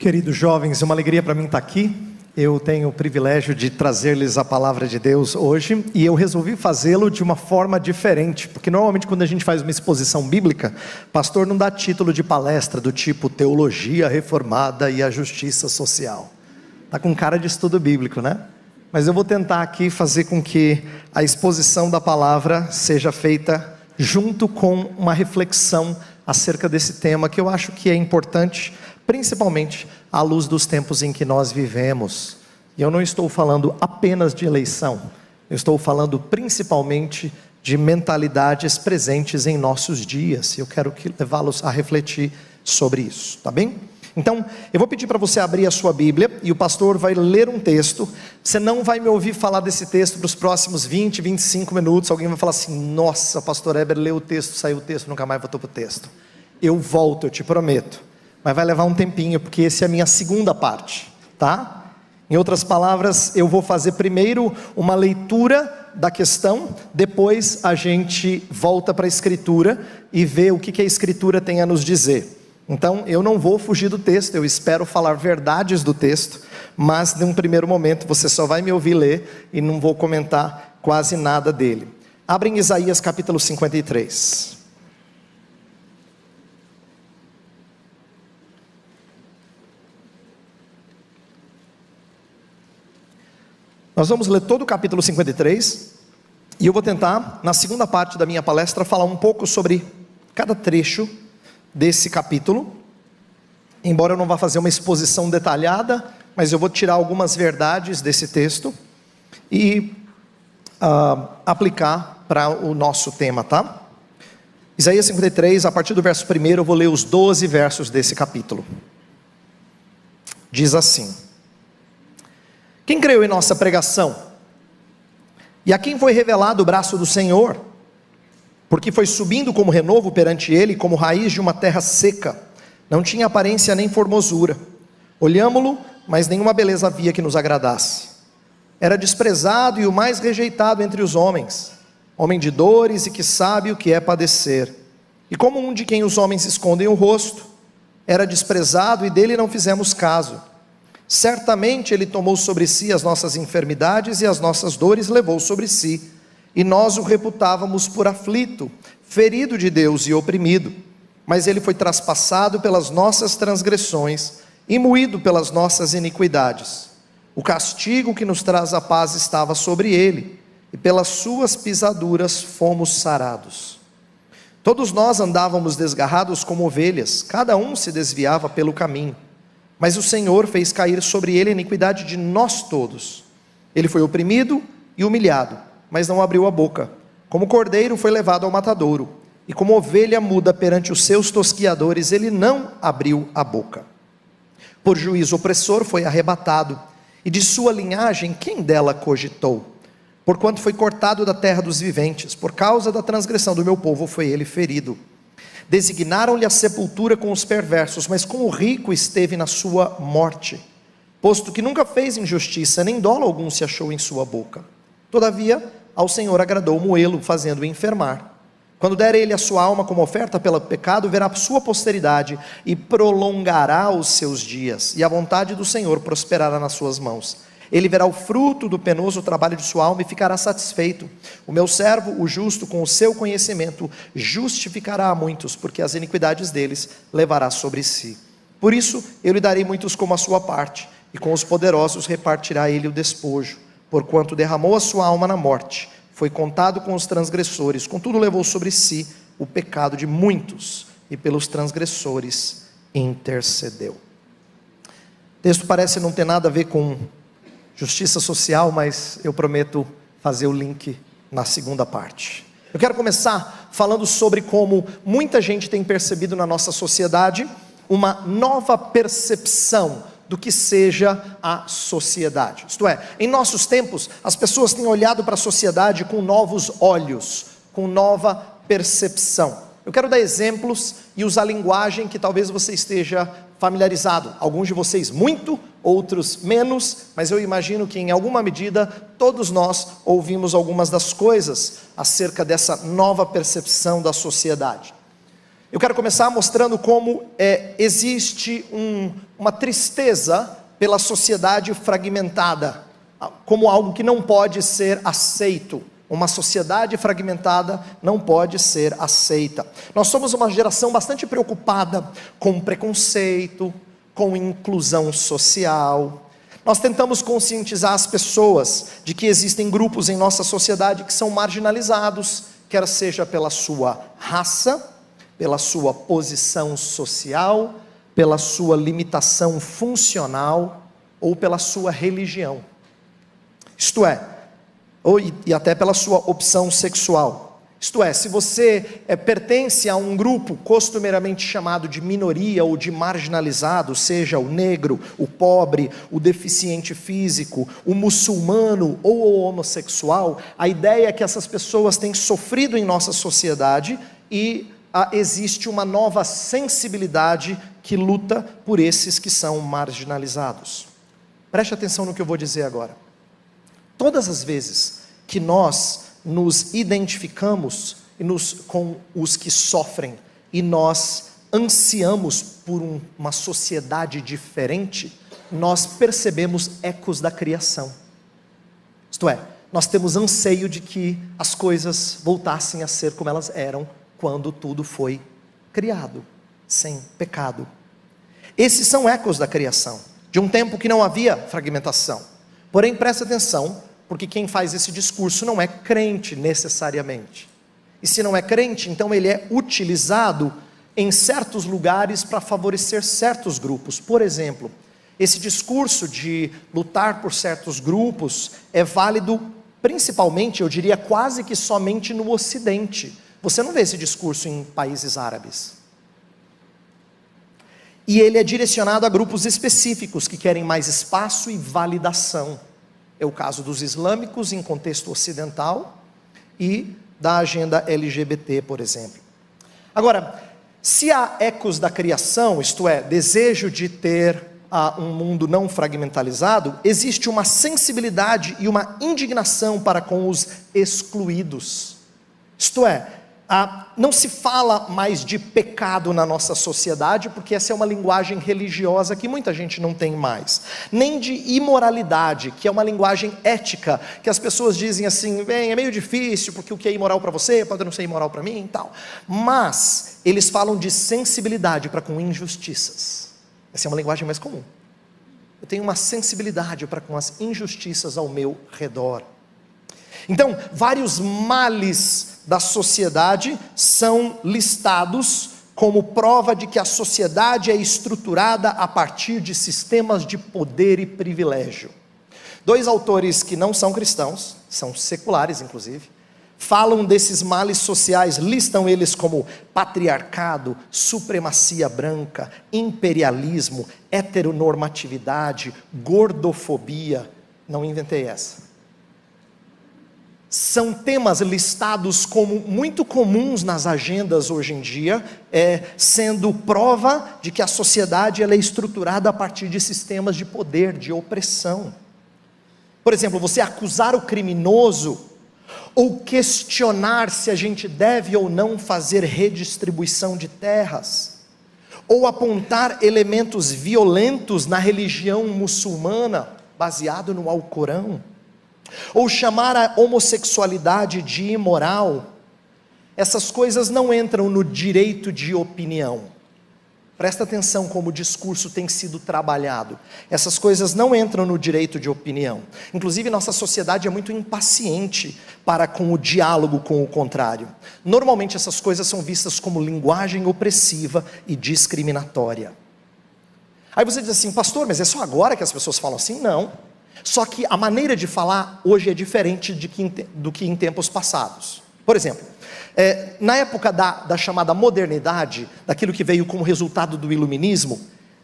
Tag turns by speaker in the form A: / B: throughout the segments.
A: Queridos jovens, é uma alegria para mim estar aqui. Eu tenho o privilégio de trazer-lhes a palavra de Deus hoje, e eu resolvi fazê-lo de uma forma diferente, porque normalmente quando a gente faz uma exposição bíblica, pastor não dá título de palestra do tipo Teologia Reformada e a Justiça Social. Está com cara de estudo bíblico, né? Mas eu vou tentar aqui fazer com que a exposição da palavra seja feita junto com uma reflexão acerca desse tema que eu acho que é importante, principalmente à luz dos tempos em que nós vivemos. E eu não estou falando apenas de eleição, eu estou falando principalmente de mentalidades presentes em nossos dias. Eu quero levá-los a refletir sobre isso, tá bem? Então, eu vou pedir para você abrir a sua Bíblia, e o pastor vai ler um texto. Você não vai me ouvir falar desse texto para os próximos 20, 25 minutos, alguém vai falar assim: nossa, pastor Heber leu o texto, saiu o texto, nunca mais voltou para o texto. Eu volto, eu te prometo, mas vai levar um tempinho, porque essa é a minha segunda parte, tá? Em outras palavras, eu vou fazer primeiro uma leitura da questão, depois a gente volta para a Escritura e vê o que a Escritura tem a nos dizer. Então, eu não vou fugir do texto, eu espero falar verdades do texto, mas num primeiro momento você só vai me ouvir ler e não vou comentar quase nada dele. Abre em Isaías capítulo 53. Nós vamos ler todo o capítulo 53, e eu vou tentar, na segunda parte da minha palestra, falar um pouco sobre cada trecho desse capítulo, embora eu não vá fazer uma exposição detalhada, mas eu vou tirar algumas verdades desse texto e aplicar para o nosso tema, tá? Isaías 53, a partir do verso 1, eu vou ler os 12 versos desse capítulo. Diz assim: quem creu em nossa pregação? E a quem foi revelado o braço do Senhor? Porque foi subindo como renovo perante ele, como raiz de uma terra seca, não tinha aparência nem formosura. Olhámo-lo, mas nenhuma beleza havia que nos agradasse. Era desprezado e o mais rejeitado entre os homens, homem de dores e que sabe o que é padecer. E como um de quem os homens escondem o rosto, era desprezado e dele não fizemos caso. Certamente ele tomou sobre si as nossas enfermidades e as nossas dores levou sobre si. E nós o reputávamos por aflito, ferido de Deus e oprimido. Mas ele foi traspassado pelas nossas transgressões e moído pelas nossas iniquidades. O castigo que nos traz a paz estava sobre ele, e pelas suas pisaduras fomos sarados. Todos nós andávamos desgarrados como ovelhas, cada um se desviava pelo caminho. Mas o Senhor fez cair sobre ele a iniquidade de nós todos. Ele foi oprimido e humilhado, mas não abriu a boca. Como cordeiro foi levado ao matadouro, e como ovelha muda perante os seus tosquiadores, ele não abriu a boca. Por juízo opressor foi arrebatado, e de sua linhagem quem dela cogitou? Porquanto foi cortado da terra dos viventes, por causa da transgressão do meu povo foi ele ferido. Designaram-lhe a sepultura com os perversos, mas com o rico esteve na sua morte, posto que nunca fez injustiça, nem dolo algum se achou em sua boca. Todavia, ao Senhor agradou moê-lo, fazendo-o enfermar. Quando der ele a sua alma como oferta pelo pecado, verá sua posteridade e prolongará os seus dias, e a vontade do Senhor prosperará nas suas mãos. Ele verá o fruto do penoso trabalho de sua alma e ficará satisfeito. O meu servo, o justo, com o seu conhecimento, justificará a muitos, porque as iniquidades deles levará sobre si. Por isso, eu lhe darei muitos como a sua parte, e com os poderosos repartirá ele o despojo. Porquanto derramou a sua alma na morte, foi contado com os transgressores, contudo levou sobre si o pecado de muitos, e pelos transgressores intercedeu. O texto parece não ter nada a ver com justiça social, mas eu prometo fazer o link na segunda parte. Eu quero começar falando sobre como muita gente tem percebido na nossa sociedade uma nova percepção do que seja a sociedade. Isto é, em nossos tempos, as pessoas têm olhado para a sociedade com novos olhos, com nova percepção. Eu quero dar exemplos e usar linguagem que talvez você esteja familiarizado. Alguns de vocês muito, outros menos, mas eu imagino que em alguma medida todos nós ouvimos algumas das coisas acerca dessa nova percepção da sociedade. Eu quero começar mostrando como existe uma tristeza pela sociedade fragmentada, como algo que não pode ser aceito. Uma sociedade fragmentada não pode ser aceita. Nós somos uma geração bastante preocupada com preconceito, com inclusão social. Nós tentamos conscientizar as pessoas de que existem grupos em nossa sociedade que são marginalizados, quer seja pela sua raça, pela sua posição social, pela sua limitação funcional ou pela sua religião. Isto é, e até pela sua opção sexual. Isto é, se você pertence a um grupo costumeiramente chamado de minoria ou de marginalizado, seja o negro, o pobre, o deficiente físico, o muçulmano ou o homossexual, a ideia é que essas pessoas têm sofrido em nossa sociedade e existe uma nova sensibilidade que luta por esses que são marginalizados. Preste atenção no que eu vou dizer agora. Todas as vezes que nós nos identificamos com os que sofrem e nós ansiamos por uma sociedade diferente, nós percebemos ecos da criação. Isto é, nós temos anseio de que as coisas voltassem a ser como elas eram quando tudo foi criado, sem pecado. Esses são ecos da criação, de um tempo que não havia fragmentação. Porém, presta atenção, porque quem faz esse discurso não é crente necessariamente. E se não é crente, então ele é utilizado em certos lugares para favorecer certos grupos. Por exemplo, esse discurso de lutar por certos grupos é válido principalmente, eu diria quase que somente no Ocidente. Você não vê esse discurso em países árabes. E ele é direcionado a grupos específicos que querem mais espaço e validação. É o caso dos islâmicos em contexto ocidental e da agenda LGBT, por exemplo. Agora, se há ecos da criação, isto é, desejo de ter um mundo não fragmentalizado, existe uma sensibilidade e uma indignação para com os excluídos. Isto é, não se fala mais de pecado na nossa sociedade, porque essa é uma linguagem religiosa que muita gente não tem mais, nem de imoralidade, que é uma linguagem ética, que as pessoas dizem assim, bem, é meio difícil, porque o que é imoral para você pode não ser imoral para mim e tal, mas eles falam de sensibilidade para com injustiças. Essa é uma linguagem mais comum. Eu tenho uma sensibilidade para com as injustiças ao meu redor. Então, vários males da sociedade são listados como prova de que a sociedade é estruturada a partir de sistemas de poder e privilégio. Dois autores que não são cristãos, são seculares inclusive, falam desses males sociais, listam eles como patriarcado, supremacia branca, imperialismo, heteronormatividade, gordofobia. Não inventei essa. São temas listados como muito comuns nas agendas hoje em dia, sendo prova de que a sociedade ela é estruturada a partir de sistemas de poder, de opressão. Por exemplo, você acusar o criminoso, ou questionar se a gente deve ou não fazer redistribuição de terras, ou apontar elementos violentos na religião muçulmana, baseado no Alcorão, ou chamar a homossexualidade de imoral, essas coisas não entram no direito de opinião. Presta atenção como o discurso tem sido trabalhado. Essas coisas não entram no direito de opinião. Inclusive, nossa sociedade é muito impaciente para com o diálogo com o contrário. Normalmente essas coisas são vistas como linguagem opressiva e discriminatória. Aí você diz assim, pastor, mas é só agora que as pessoas falam assim? Não. Só que a maneira de falar hoje é diferente do que em tempos passados. Por exemplo, na época da chamada modernidade, daquilo que veio como resultado do iluminismo,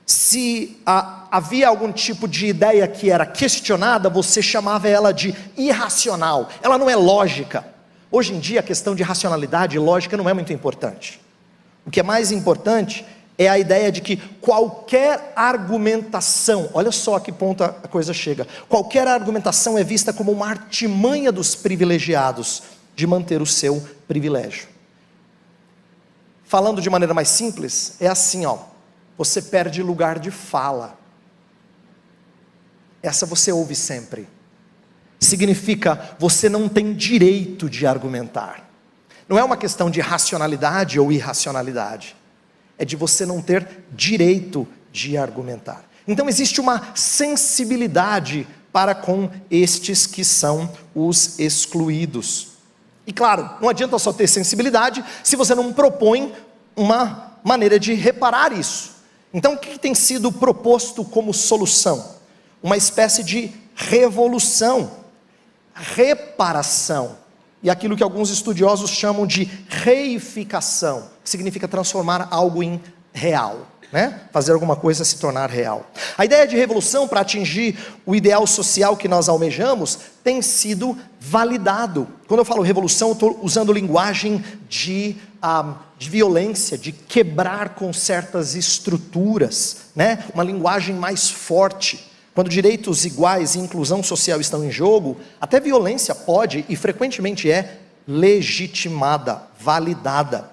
A: se havia algum tipo de ideia que era questionada, você chamava ela de irracional, ela não é lógica. Hoje em dia a questão de racionalidade e lógica não é muito importante. O que é mais importante é a ideia de que qualquer argumentação, olha só a que ponto a coisa chega, qualquer argumentação é vista como uma artimanha dos privilegiados de manter o seu privilégio. falando de maneira mais simples, é assim, ó, você perde lugar de fala. Essa você ouve sempre. Significa, você não tem direito de argumentar. Não é uma questão de racionalidade ou irracionalidade. É de você não ter direito de argumentar. Então existe uma sensibilidade para com estes que são os excluídos. E claro, não adianta só ter sensibilidade se você não propõe uma maneira de reparar isso. Então o que tem sido proposto como solução? Uma espécie de revolução, reparação, e aquilo que alguns estudiosos chamam de reificação, que significa transformar algo em real, né? Fazer alguma coisa se tornar real. A ideia de revolução para atingir o ideal social que nós almejamos tem sido validado. Quando eu falo revolução, eu estou usando linguagem de violência, de quebrar com certas estruturas, né? Uma linguagem mais forte. Quando direitos iguais e inclusão social estão em jogo, até violência pode e frequentemente é legitimada, validada.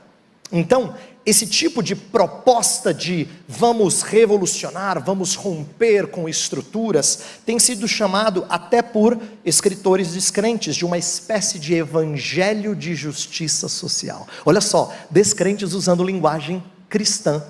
A: Então, esse tipo de proposta de vamos revolucionar, vamos romper com estruturas, tem sido chamado até por escritores descrentes de uma espécie de evangelho de justiça social. Olha só, descrentes usando linguagem cristã.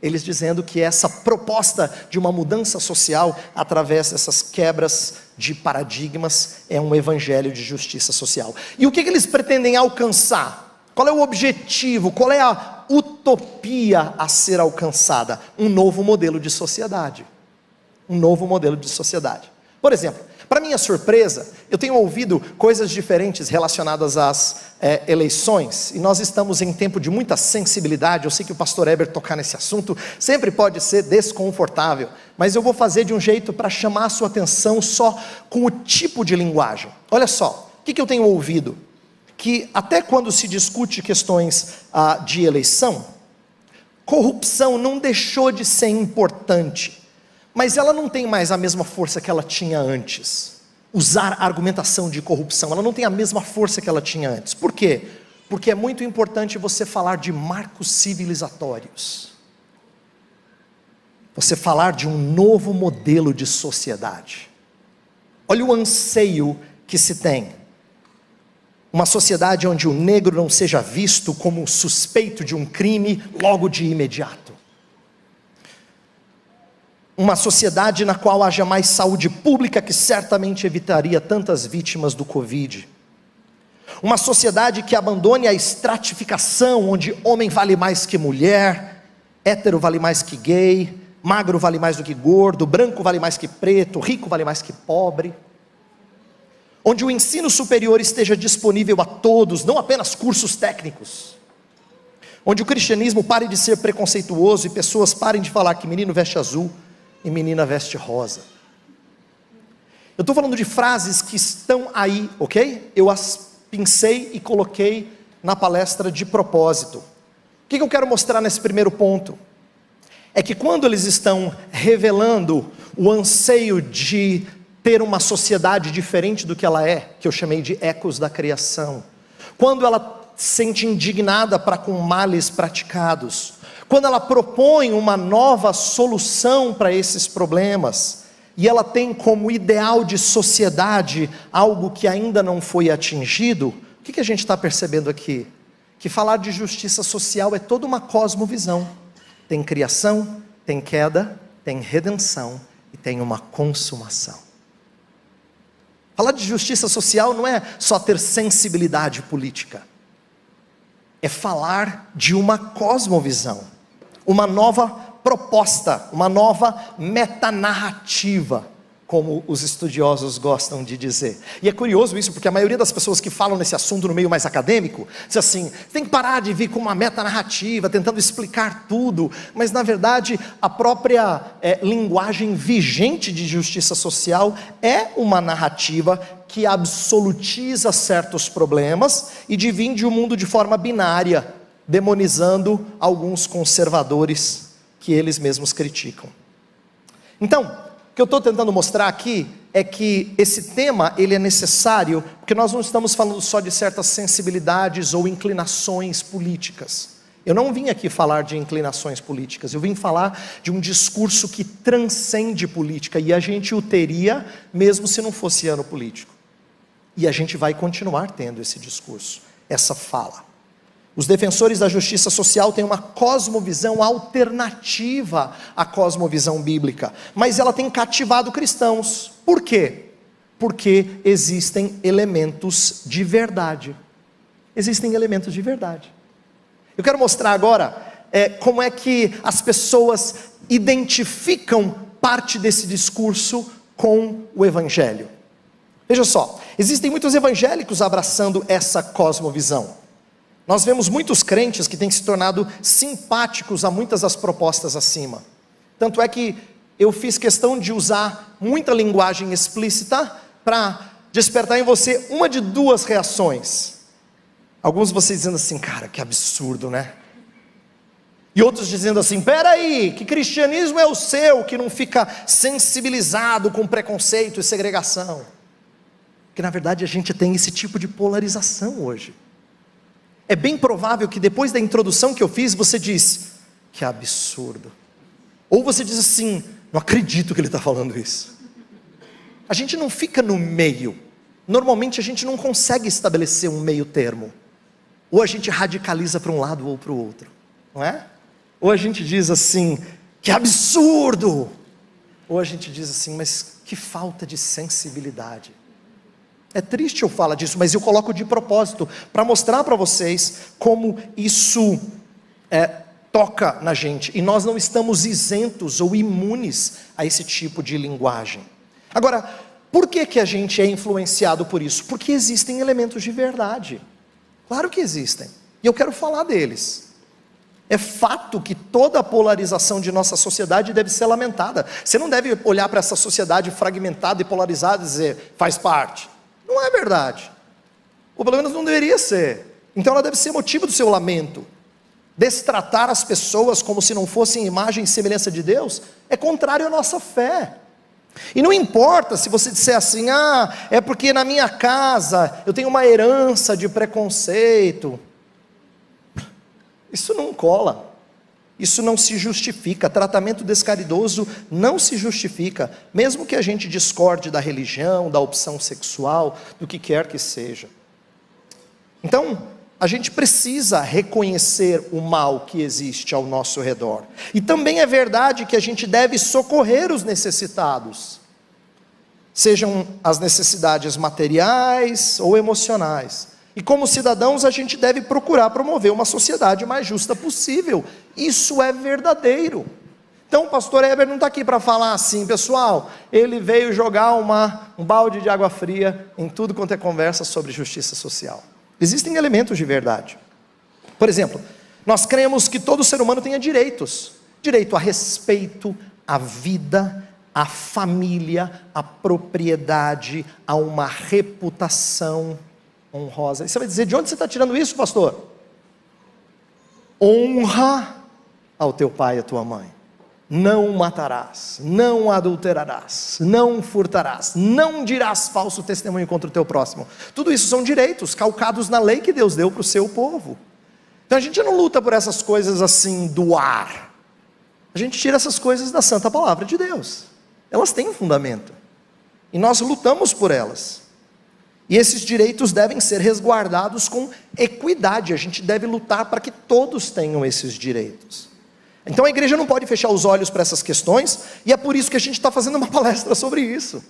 A: Eles dizendo que essa proposta de uma mudança social através dessas quebras de paradigmas é um evangelho de justiça social. E o que eles pretendem alcançar? Qual é o objetivo? Qual é a utopia a ser alcançada? Um novo modelo de sociedade. Um novo modelo de sociedade. Por exemplo, para minha surpresa, eu tenho ouvido coisas diferentes relacionadas às eleições, e nós estamos em tempo de muita sensibilidade. Eu sei que o pastor Heber tocar nesse assunto sempre pode ser desconfortável, mas eu vou fazer de um jeito para chamar a sua atenção só com o tipo de linguagem. Olha só, o que eu tenho ouvido? Que até quando se discute questões de eleição, corrupção não deixou de ser importante, mas ela não tem mais a mesma força que ela tinha antes. Usar argumentação de corrupção, ela não tem a mesma força que ela tinha antes. Por quê? Porque é muito importante você falar de marcos civilizatórios. Você falar de um novo modelo de sociedade. Olha o anseio que se tem. Uma sociedade onde o negro não seja visto como suspeito de um crime logo de imediato. Uma sociedade na qual haja mais saúde pública, que certamente evitaria tantas vítimas do Covid. Uma sociedade que abandone a estratificação, onde homem vale mais que mulher, hétero vale mais que gay, magro vale mais do que gordo, branco vale mais que preto, rico vale mais que pobre. Onde o ensino superior esteja disponível a todos, não apenas cursos técnicos. Onde o cristianismo pare de ser preconceituoso e pessoas parem de falar que menino veste azul e menina veste rosa. Eu estou falando de frases que estão aí, ok? Eu as pincei e coloquei na palestra de propósito. O que eu quero mostrar nesse primeiro ponto? É que quando eles estão revelando o anseio de ter uma sociedade diferente do que ela é, que eu chamei de ecos da criação, quando ela se sente indignada para com males praticados, quando ela propõe uma nova solução para esses problemas, e ela tem como ideal de sociedade algo que ainda não foi atingido, o que a gente está percebendo aqui? Que falar de justiça social é toda uma cosmovisão. Tem criação, tem queda, tem redenção e tem uma consumação. Falar de justiça social não é só ter sensibilidade política, é falar de uma cosmovisão. Uma nova proposta, uma nova metanarrativa, como os estudiosos gostam de dizer. E é curioso isso, porque a maioria das pessoas que falam nesse assunto no meio mais acadêmico, diz assim, tem que parar de vir com uma metanarrativa, tentando explicar tudo, mas na verdade a própria linguagem vigente de justiça social é uma narrativa que absolutiza certos problemas e divide o mundo de forma binária, demonizando alguns conservadores que eles mesmos criticam. Então, o que eu estou tentando mostrar aqui é que esse tema ele é necessário, porque nós não estamos falando só de certas sensibilidades ou inclinações políticas. Eu não vim aqui falar de inclinações políticas, eu vim falar de um discurso que transcende política, e a gente o teria mesmo se não fosse ano político. E a gente vai continuar tendo esse discurso, essa fala. Os defensores da justiça social têm uma cosmovisão alternativa à cosmovisão bíblica, mas ela tem cativado cristãos. Por quê? Porque existem elementos de verdade. Existem elementos de verdade. Eu quero mostrar agora como é que as pessoas identificam parte desse discurso com o Evangelho. Veja só, existem muitos evangélicos abraçando essa cosmovisão. Nós vemos muitos crentes que têm se tornado simpáticos a muitas das propostas acima. Tanto é que eu fiz questão de usar muita linguagem explícita para despertar em você uma de duas reações. Alguns de vocês dizendo assim, cara, que absurdo, né? E outros dizendo assim, peraí, que cristianismo é o seu, que não fica sensibilizado com preconceito e segregação? Porque na verdade a gente tem esse tipo de polarização hoje. É bem provável que depois da introdução que eu fiz, você diz, que absurdo. Ou você diz assim, não acredito que ele está falando isso. A gente não fica no meio. Normalmente a gente não consegue estabelecer um meio termo. Ou a gente radicaliza para um lado ou para o outro, não é? Ou a gente diz assim, que absurdo. Ou a gente diz assim, mas que falta de sensibilidade. É triste eu falar disso, mas eu coloco de propósito, para mostrar para vocês como isso toca na gente. E nós não estamos isentos ou imunes a esse tipo de linguagem. Agora, por que a gente é influenciado por isso? Porque existem elementos de verdade. Claro que existem. E eu quero falar deles. É fato que toda a polarização de nossa sociedade deve ser lamentada. Você não deve olhar para essa sociedade fragmentada e polarizada e dizer, faz parte. Não é verdade. Ou pelo menos não deveria ser. Então ela deve ser motivo do seu lamento. Destratar as pessoas como se não fossem imagem e semelhança de Deus é contrário à nossa fé. E não importa se você disser assim, é porque na minha casa eu tenho uma herança de preconceito. Isso não cola. Isso não se justifica. Tratamento descaridoso não se justifica, mesmo que a gente discorde da religião, da opção sexual, do que quer que seja. Então, a gente precisa reconhecer o mal que existe ao nosso redor. E também é verdade que a gente deve socorrer os necessitados, sejam as necessidades materiais ou emocionais. E como cidadãos a gente deve procurar promover uma sociedade mais justa possível. Isso é verdadeiro. Então o pastor Heber não está aqui para falar assim, pessoal, ele veio jogar um balde de água fria em tudo quanto é conversa sobre justiça social. Existem elementos de verdade. Por exemplo, nós cremos que todo ser humano tenha direitos. Direito a respeito, à vida, à família, à propriedade, a uma reputação honrosa. E você vai dizer, de onde você está tirando isso, pastor? Honra ao teu pai e à tua mãe. Não matarás, não adulterarás, não furtarás, não dirás falso testemunho contra o teu próximo. Tudo isso são direitos calcados na lei que Deus deu para o seu povo. Então a gente não luta por essas coisas assim do ar. A gente tira essas coisas da santa palavra de Deus. Elas têm um fundamento. E nós lutamos por elas. E esses direitos devem ser resguardados com equidade. A gente deve lutar para que todos tenham esses direitos. Então a igreja não pode fechar os olhos para essas questões, e é por isso que a gente está fazendo uma palestra sobre isso,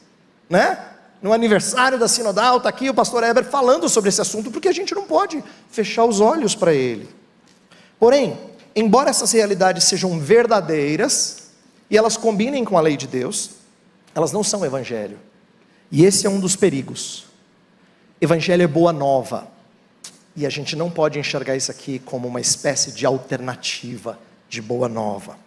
A: né? No aniversário da Sinodal, está aqui o pastor Heber falando sobre esse assunto, porque a gente não pode fechar os olhos para ele. Porém, embora essas realidades sejam verdadeiras, e elas combinem com a lei de Deus, elas não são evangelho. E esse é um dos perigos. Evangelho é boa nova, e a gente não pode enxergar isso aqui como uma espécie de alternativa de boa nova.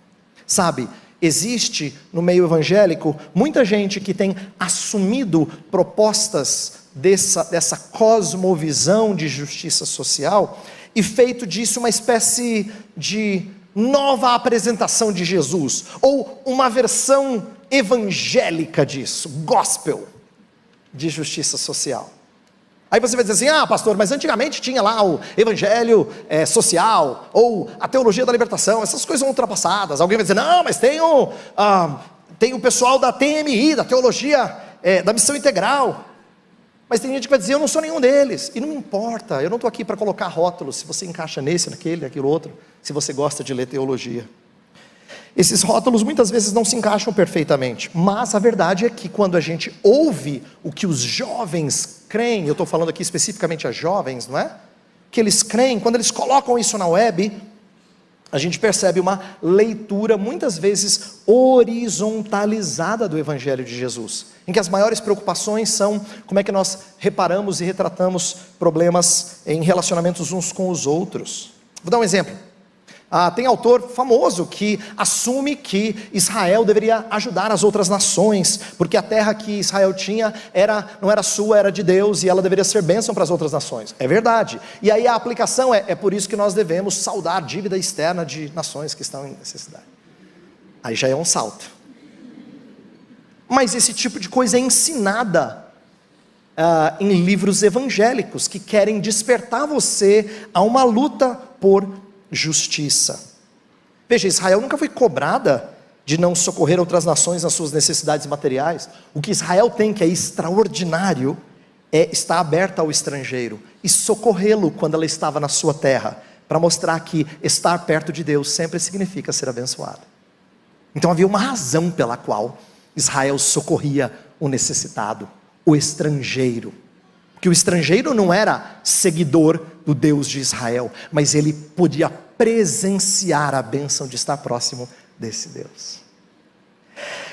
A: Sabe, existe no meio evangélico muita gente que tem assumido propostas dessa cosmovisão de justiça social e feito disso uma espécie de nova apresentação de Jesus, ou uma versão evangélica disso, gospel de justiça social. Aí você vai dizer assim, pastor, mas antigamente tinha lá o evangelho social, ou a teologia da libertação, essas coisas são ultrapassadas. Alguém vai dizer, não, mas tem o pessoal da TMI, da teologia da missão integral. Mas tem gente que vai dizer, eu não sou nenhum deles, e não me importa, eu não estou aqui para colocar rótulos, se você encaixa nesse, naquele, naquilo outro, se você gosta de ler teologia. Esses rótulos muitas vezes não se encaixam perfeitamente, mas a verdade é que quando a gente ouve o que os jovens creem, eu estou falando aqui especificamente a jovens, não é? Que eles creem, quando eles colocam isso na web, a gente percebe uma leitura muitas vezes horizontalizada do Evangelho de Jesus, em que as maiores preocupações são como é que nós reparamos e retratamos problemas em relacionamentos uns com os outros. Vou dar um exemplo. Tem autor famoso que assume que Israel deveria ajudar as outras nações, porque a terra que Israel tinha não era sua, era de Deus, e ela deveria ser bênção para as outras nações. É verdade. E aí a aplicação é por isso que nós devemos saldar dívida externa de nações que estão em necessidade. Aí já é um salto. Mas esse tipo de coisa é ensinada em livros evangélicos, que querem despertar você a uma luta por justiça. Veja, Israel nunca foi cobrada de não socorrer outras nações nas suas necessidades materiais. O que Israel tem, que é extraordinário, é estar aberta ao estrangeiro e socorrê-lo quando ela estava na sua terra, para mostrar que estar perto de Deus sempre significa ser abençoado. Então havia uma razão pela qual Israel socorria o necessitado, o estrangeiro. Porque o estrangeiro não era seguidor do Deus de Israel, mas ele podia presenciar a bênção de estar próximo desse Deus.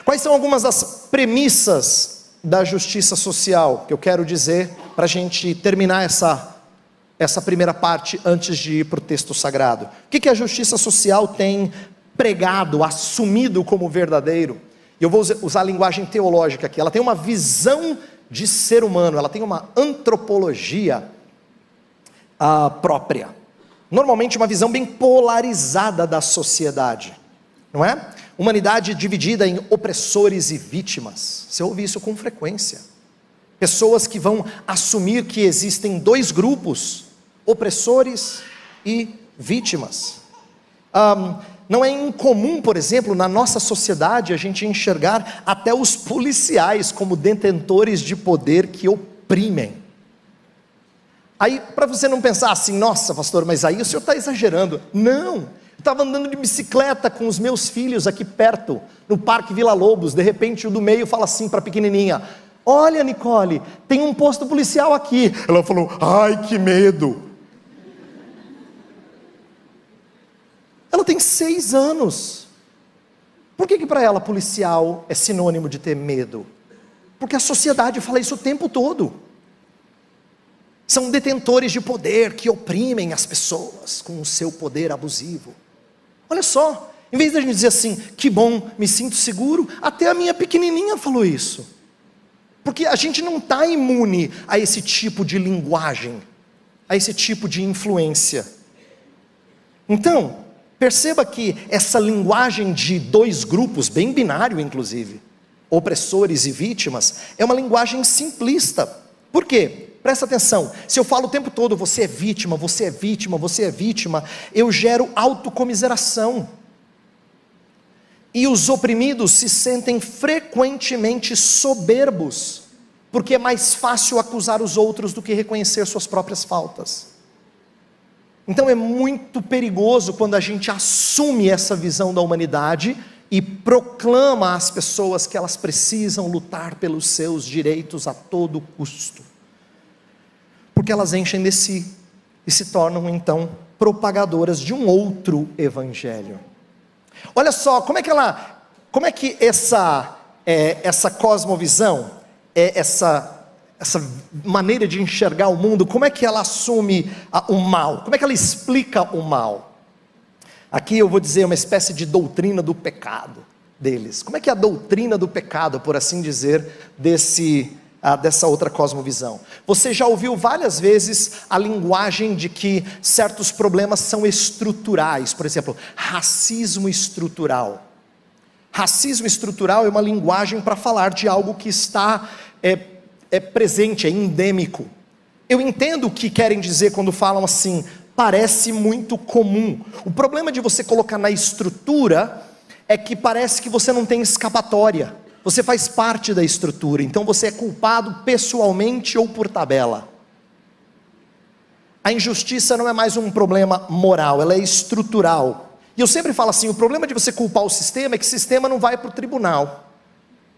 A: Quais são algumas das premissas da justiça social que eu quero dizer para a gente terminar essa primeira parte antes de ir para o texto sagrado? O que a justiça social tem pregado, assumido como verdadeiro? E eu vou usar a linguagem teológica aqui. Ela tem uma visão de ser humano, ela tem uma antropologia própria, normalmente uma visão bem polarizada da sociedade, não é? Humanidade dividida em opressores e vítimas. Você ouve isso com frequência, pessoas que vão assumir que existem dois grupos, opressores e vítimas. Não é incomum, por exemplo, na nossa sociedade, a gente enxergar até os policiais como detentores de poder que oprimem. Aí, para você não pensar assim, nossa pastor, mas aí o senhor está exagerando. Não, eu estava andando de bicicleta com os meus filhos aqui perto, no Parque Vila Lobos, de repente o do meio fala assim para a pequenininha, olha Nicole, tem um posto policial aqui. Ela falou, ai que medo. Ela tem 6 anos. Por que para ela policial é sinônimo de ter medo? Porque a sociedade fala isso o tempo todo. São detentores de poder que oprimem as pessoas com o seu poder abusivo. Olha só, em vez de a gente dizer assim, que bom, me sinto seguro, até a minha pequenininha falou isso. Porque a gente não está imune a esse tipo de linguagem, a esse tipo de influência. Então, perceba que essa linguagem de dois grupos, bem binário inclusive, opressores e vítimas, é uma linguagem simplista. Por quê? Presta atenção, se eu falo o tempo todo, você é vítima, você é vítima, você é vítima, eu gero autocomiseração. E os oprimidos se sentem frequentemente soberbos, porque é mais fácil acusar os outros do que reconhecer suas próprias faltas. Então é muito perigoso quando a gente assume essa visão da humanidade e proclama às pessoas que elas precisam lutar pelos seus direitos a todo custo. Porque elas enchem de si e se tornam então propagadoras de um outro evangelho. Olha só, como é que essa cosmovisão, essa maneira de enxergar o mundo, como é que ela assume o mal? Como é que ela explica o mal? Aqui eu vou dizer uma espécie de doutrina do pecado deles. Como é que é a doutrina do pecado, por assim dizer, dessa outra cosmovisão? Você já ouviu várias vezes a linguagem de que certos problemas são estruturais, por exemplo, racismo estrutural. Racismo estrutural é uma linguagem para falar de algo que está presente, é endêmico. Eu entendo o que querem dizer quando falam assim, parece muito comum. O problema de você colocar na estrutura é que parece que você não tem escapatória. Você faz parte da estrutura, então você é culpado pessoalmente ou por tabela. A injustiça não é mais um problema moral, ela é estrutural. E eu sempre falo assim, o problema de você culpar o sistema é que o sistema não vai para o tribunal.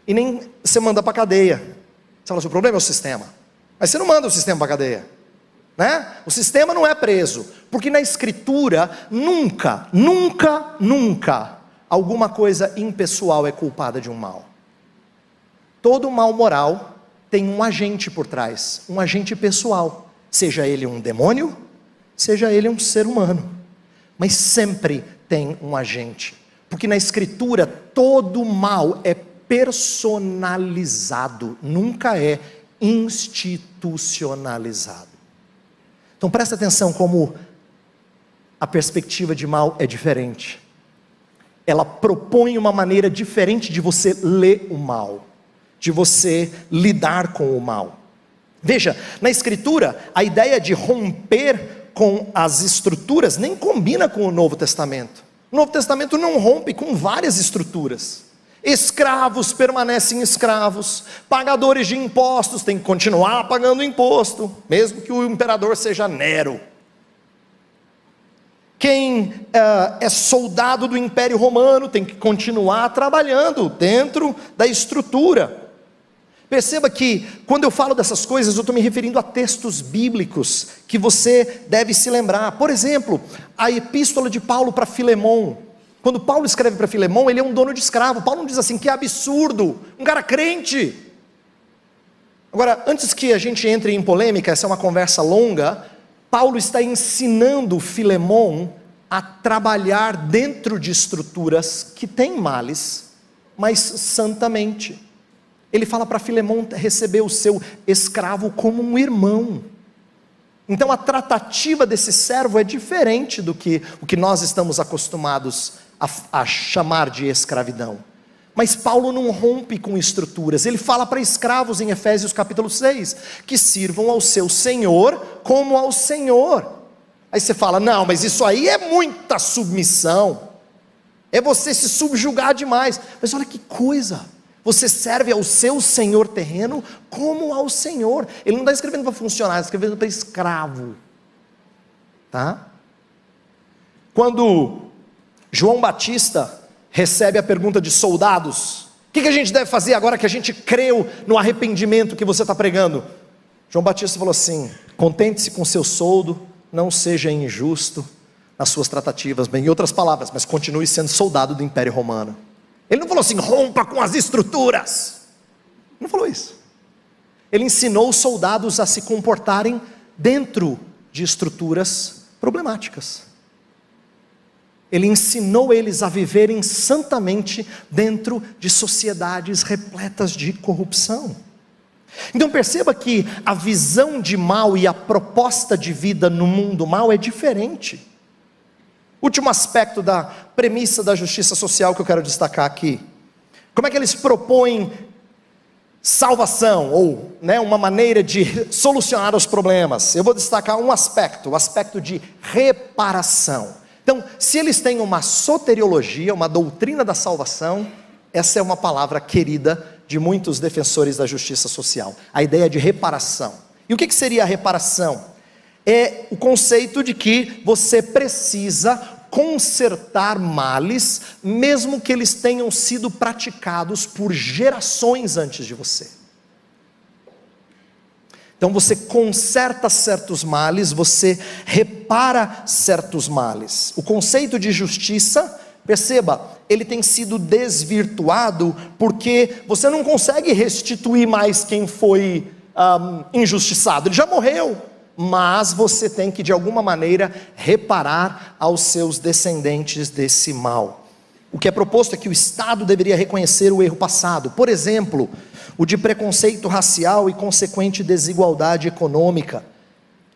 A: E nem você manda para a cadeia. Você fala assim, o problema é o sistema. Mas você não manda o sistema para a cadeia. Né? O sistema não é preso. Porque na escritura, nunca alguma coisa impessoal é culpada de um mal. Todo mal moral tem um agente por trás, um agente pessoal. Seja ele um demônio, seja ele um ser humano. Mas sempre tem um agente. Porque na escritura, todo mal é personalizado, nunca é institucionalizado. Então presta atenção como a perspectiva de mal é diferente. Ela propõe uma maneira diferente de você ler o mal, de você lidar com o mal. Veja, na escritura, a ideia de romper com as estruturas nem combina com o Novo Testamento. O Novo Testamento não rompe com várias estruturas. Escravos permanecem escravos, pagadores de impostos têm que continuar pagando imposto, mesmo que o imperador seja Nero. Quem é soldado do Império Romano tem que continuar trabalhando dentro da estrutura. Perceba que quando eu falo dessas coisas, eu estou me referindo a textos bíblicos que você deve se lembrar. Por exemplo, a epístola de Paulo para Filemão. Quando Paulo escreve para Filemão, ele é um dono de escravo. Paulo não diz assim, que absurdo, um cara crente. Agora, antes que a gente entre em polêmica, essa é uma conversa longa, Paulo está ensinando Filemão a trabalhar dentro de estruturas que têm males, mas santamente. Ele fala para Filemão receber o seu escravo como um irmão. Então a tratativa desse servo é diferente do que o que nós estamos acostumados a chamar de escravidão. Mas Paulo não rompe com estruturas. Ele fala para escravos em Efésios capítulo 6, que sirvam ao seu Senhor como ao Senhor. Aí você fala, não, mas isso aí é muita submissão, é você se subjugar demais. Mas olha que coisa, você serve ao seu senhor terreno como ao Senhor. Ele não está escrevendo para funcionário, está escrevendo para escravo. Tá? Quando João Batista recebe a pergunta de soldados, o que a gente deve fazer agora que a gente creu no arrependimento que você está pregando? João Batista falou assim, contente-se com seu soldo, não seja injusto nas suas tratativas, bem, em outras palavras, mas continue sendo soldado do Império Romano. Ele não falou assim, rompa com as estruturas, não falou isso. Ele ensinou os soldados a se comportarem dentro de estruturas problemáticas. Ele ensinou eles a viverem santamente dentro de sociedades repletas de corrupção. Então perceba que a visão de mal e a proposta de vida no mundo mal é diferente. Último aspecto da premissa da justiça social que eu quero destacar aqui. Como é que eles propõem salvação, ou uma maneira de solucionar os problemas? Eu vou destacar um aspecto, o aspecto de reparação. Então, se eles têm uma soteriologia, uma doutrina da salvação, essa é uma palavra querida de muitos defensores da justiça social, a ideia de reparação. E o que seria a reparação? É o conceito de que você precisa consertar males, mesmo que eles tenham sido praticados por gerações antes de você. Então você conserta certos males, você repara certos males. O conceito de justiça, perceba, ele tem sido desvirtuado, porque você não consegue restituir mais quem foi injustiçado, ele já morreu. Mas você tem que de alguma maneira reparar aos seus descendentes desse mal. O que é proposto é que o Estado deveria reconhecer o erro passado, por exemplo, o de preconceito racial e consequente desigualdade econômica.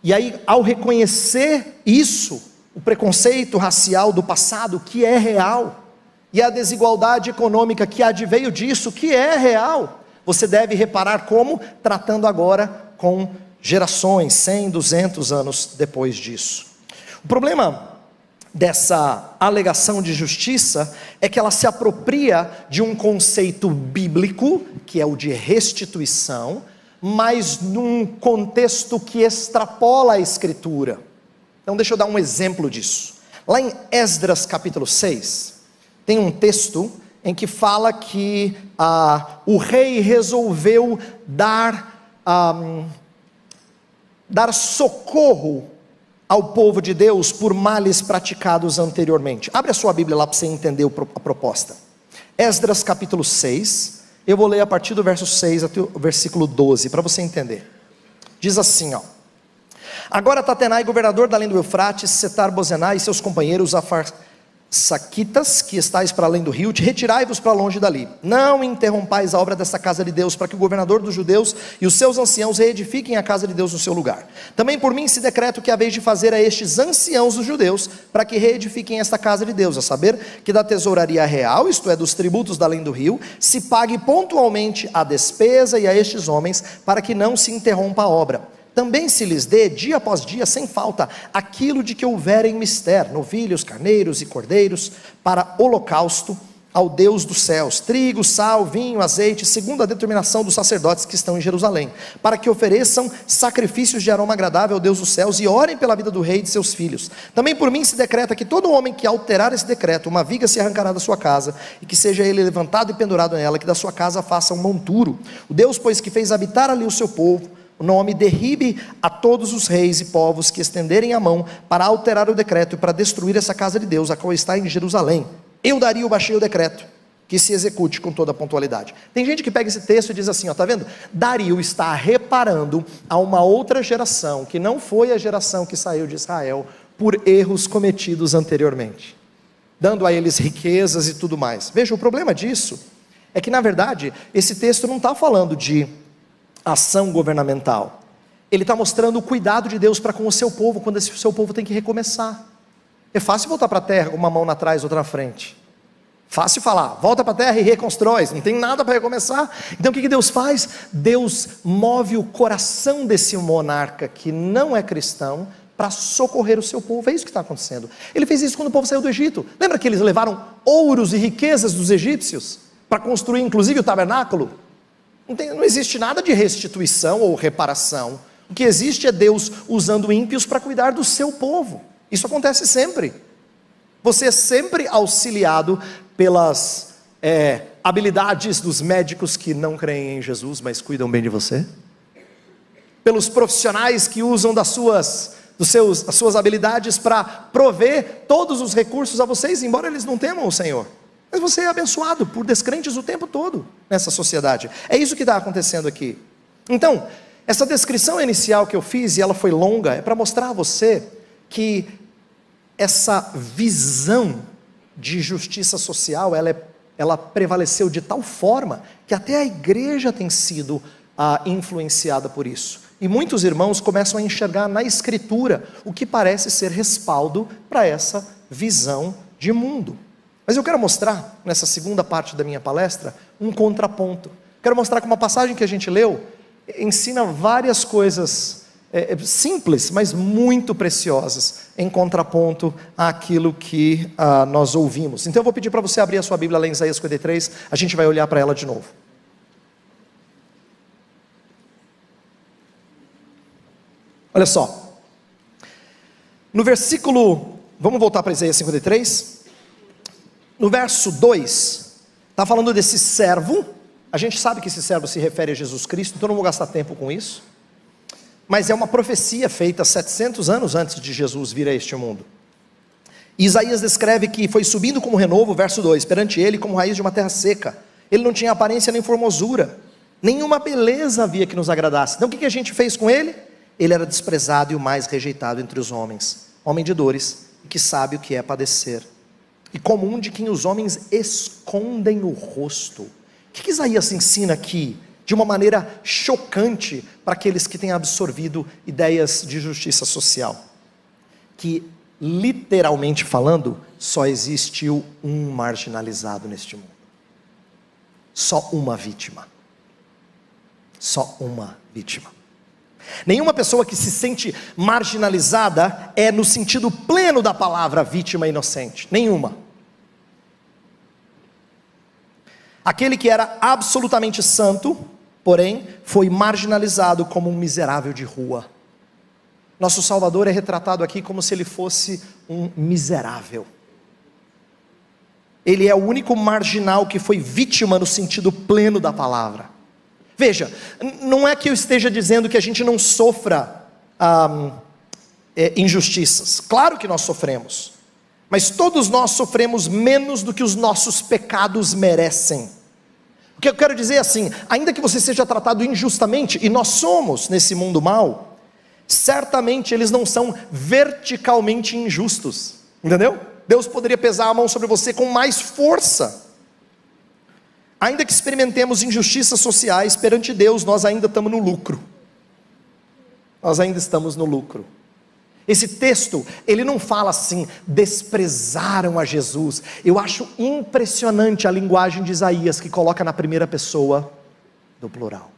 A: E aí, ao reconhecer isso, o preconceito racial do passado, que é real, e a desigualdade econômica que adveio disso, que é real, você deve reparar como? Tratando agora com gerações, 100, 200 anos depois disso. O problema dessa alegação de justiça é que ela se apropria de um conceito bíblico, que é o de restituição, mas num contexto que extrapola a Escritura. Então deixa eu dar um exemplo disso. Lá em Esdras capítulo 6, tem um texto em que fala que o rei resolveu dar socorro ao povo de Deus por males praticados anteriormente. Abre a sua Bíblia lá para você entender a proposta. Esdras capítulo 6, eu vou ler a partir do verso 6 até o versículo 12, para você entender. Diz assim, ó: Agora Tatenai, governador da além do Eufrates, Setar-Bozenai e seus companheiros Saquitas, que estáis para além do rio, retirai-vos para longe dali. Não interrompais a obra desta casa de Deus, para que o governador dos judeus e os seus anciãos reedifiquem a casa de Deus no seu lugar. Também por mim se decreto que haveis de fazer a estes anciãos dos judeus, para que reedifiquem esta casa de Deus, a saber, que da tesouraria real, isto é, dos tributos da além do rio, se pague pontualmente a despesa e a estes homens, para que não se interrompa a obra. Também se lhes dê, dia após dia, sem falta, aquilo de que houverem mister, novilhos, carneiros e cordeiros, para holocausto ao Deus dos céus, trigo, sal, vinho, azeite, segundo a determinação dos sacerdotes que estão em Jerusalém, para que ofereçam sacrifícios de aroma agradável ao Deus dos céus e orem pela vida do rei e de seus filhos. Também por mim se decreta que todo homem que alterar esse decreto, uma viga se arrancará da sua casa, e que seja ele levantado e pendurado nela, que da sua casa faça um monturo. O Deus, pois, que fez habitar ali o seu povo, o nome derribe a todos os reis e povos que estenderem a mão para alterar o decreto e para destruir essa casa de Deus, a qual está em Jerusalém. Eu, Dario, baixei o decreto, que se execute com toda a pontualidade. Tem gente que pega esse texto e diz assim, ó, tá vendo? Dario está reparando a uma outra geração, que não foi a geração que saiu de Israel, por erros cometidos anteriormente, dando a eles riquezas e tudo mais. Veja, o problema disso é que, na verdade, esse texto não está falando de ação governamental. Ele está mostrando o cuidado de Deus para com o seu povo, quando esse seu povo tem que recomeçar. É fácil voltar para a terra com uma mão atrás, outra na frente. Fácil falar, volta para a terra e reconstrói, não tem nada para recomeçar. Então o que Deus faz? Deus move o coração desse monarca que não é cristão para socorrer o seu povo. É isso que está acontecendo. Ele fez isso quando o povo saiu do Egito. Lembra que eles levaram ouros e riquezas dos egípcios para construir inclusive o tabernáculo? Não existe nada de restituição ou reparação. O que existe é Deus usando ímpios para cuidar do seu povo. Isso acontece sempre. Você é sempre auxiliado pelas habilidades dos médicos que não creem em Jesus, mas cuidam bem de você. Pelos profissionais que usam das suas habilidades para prover todos os recursos a vocês, embora eles não temam o Senhor. Mas você é abençoado por descrentes o tempo todo nessa sociedade. É isso que está acontecendo aqui. Então, essa descrição inicial que eu fiz, e ela foi longa, é para mostrar a você que essa visão de justiça social, ela prevaleceu de tal forma, que até a igreja tem sido influenciada por isso. E muitos irmãos começam a enxergar na Escritura o que parece ser respaldo para essa visão de mundo. Mas eu quero mostrar, nessa segunda parte da minha palestra, um contraponto. Quero mostrar que uma passagem que a gente leu ensina várias coisas simples, mas muito preciosas, em contraponto àquilo que nós ouvimos. Então eu vou pedir para você abrir a sua Bíblia lá em Isaías 53, a gente vai olhar para ela de novo. Olha só, no versículo, vamos voltar para Isaías 53, no verso 2, está falando desse servo. A gente sabe que esse servo se refere a Jesus Cristo, então não vou gastar tempo com isso, mas é uma profecia feita 700 anos antes de Jesus vir a este mundo. E Isaías descreve que foi subindo como renovo, verso 2, perante ele como raiz de uma terra seca. Ele não tinha aparência nem formosura, nenhuma beleza havia que nos agradasse. Então o que a gente fez com ele? Ele era desprezado e o mais rejeitado entre os homens, homem de dores, que sabe o que é padecer, e como um de quem os homens escondem o rosto. O que Isaías ensina aqui, de uma maneira chocante, para aqueles que têm absorvido ideias de justiça social? Que, literalmente falando, só existiu um marginalizado neste mundo. Só uma vítima. Só uma vítima. Nenhuma pessoa que se sente marginalizada é, no sentido pleno da palavra, vítima inocente. Nenhuma. Aquele que era absolutamente santo, porém, foi marginalizado como um miserável de rua. Nosso Salvador é retratado aqui como se ele fosse um miserável. Ele é o único marginal que foi vítima no sentido pleno da palavra. Veja, não é que eu esteja dizendo que a gente não sofra injustiças. Claro que nós sofremos. Mas todos nós sofremos menos do que os nossos pecados merecem. O que eu quero dizer é assim, ainda que você seja tratado injustamente, e nós somos nesse mundo mal, certamente eles não são verticalmente injustos. Entendeu? Deus poderia pesar a mão sobre você com mais força. Ainda que experimentemos injustiças sociais, perante Deus nós ainda estamos no lucro. Nós ainda estamos no lucro. Esse texto, ele não fala assim, desprezaram a Jesus. Eu acho impressionante a linguagem de Isaías, que coloca na primeira pessoa do plural.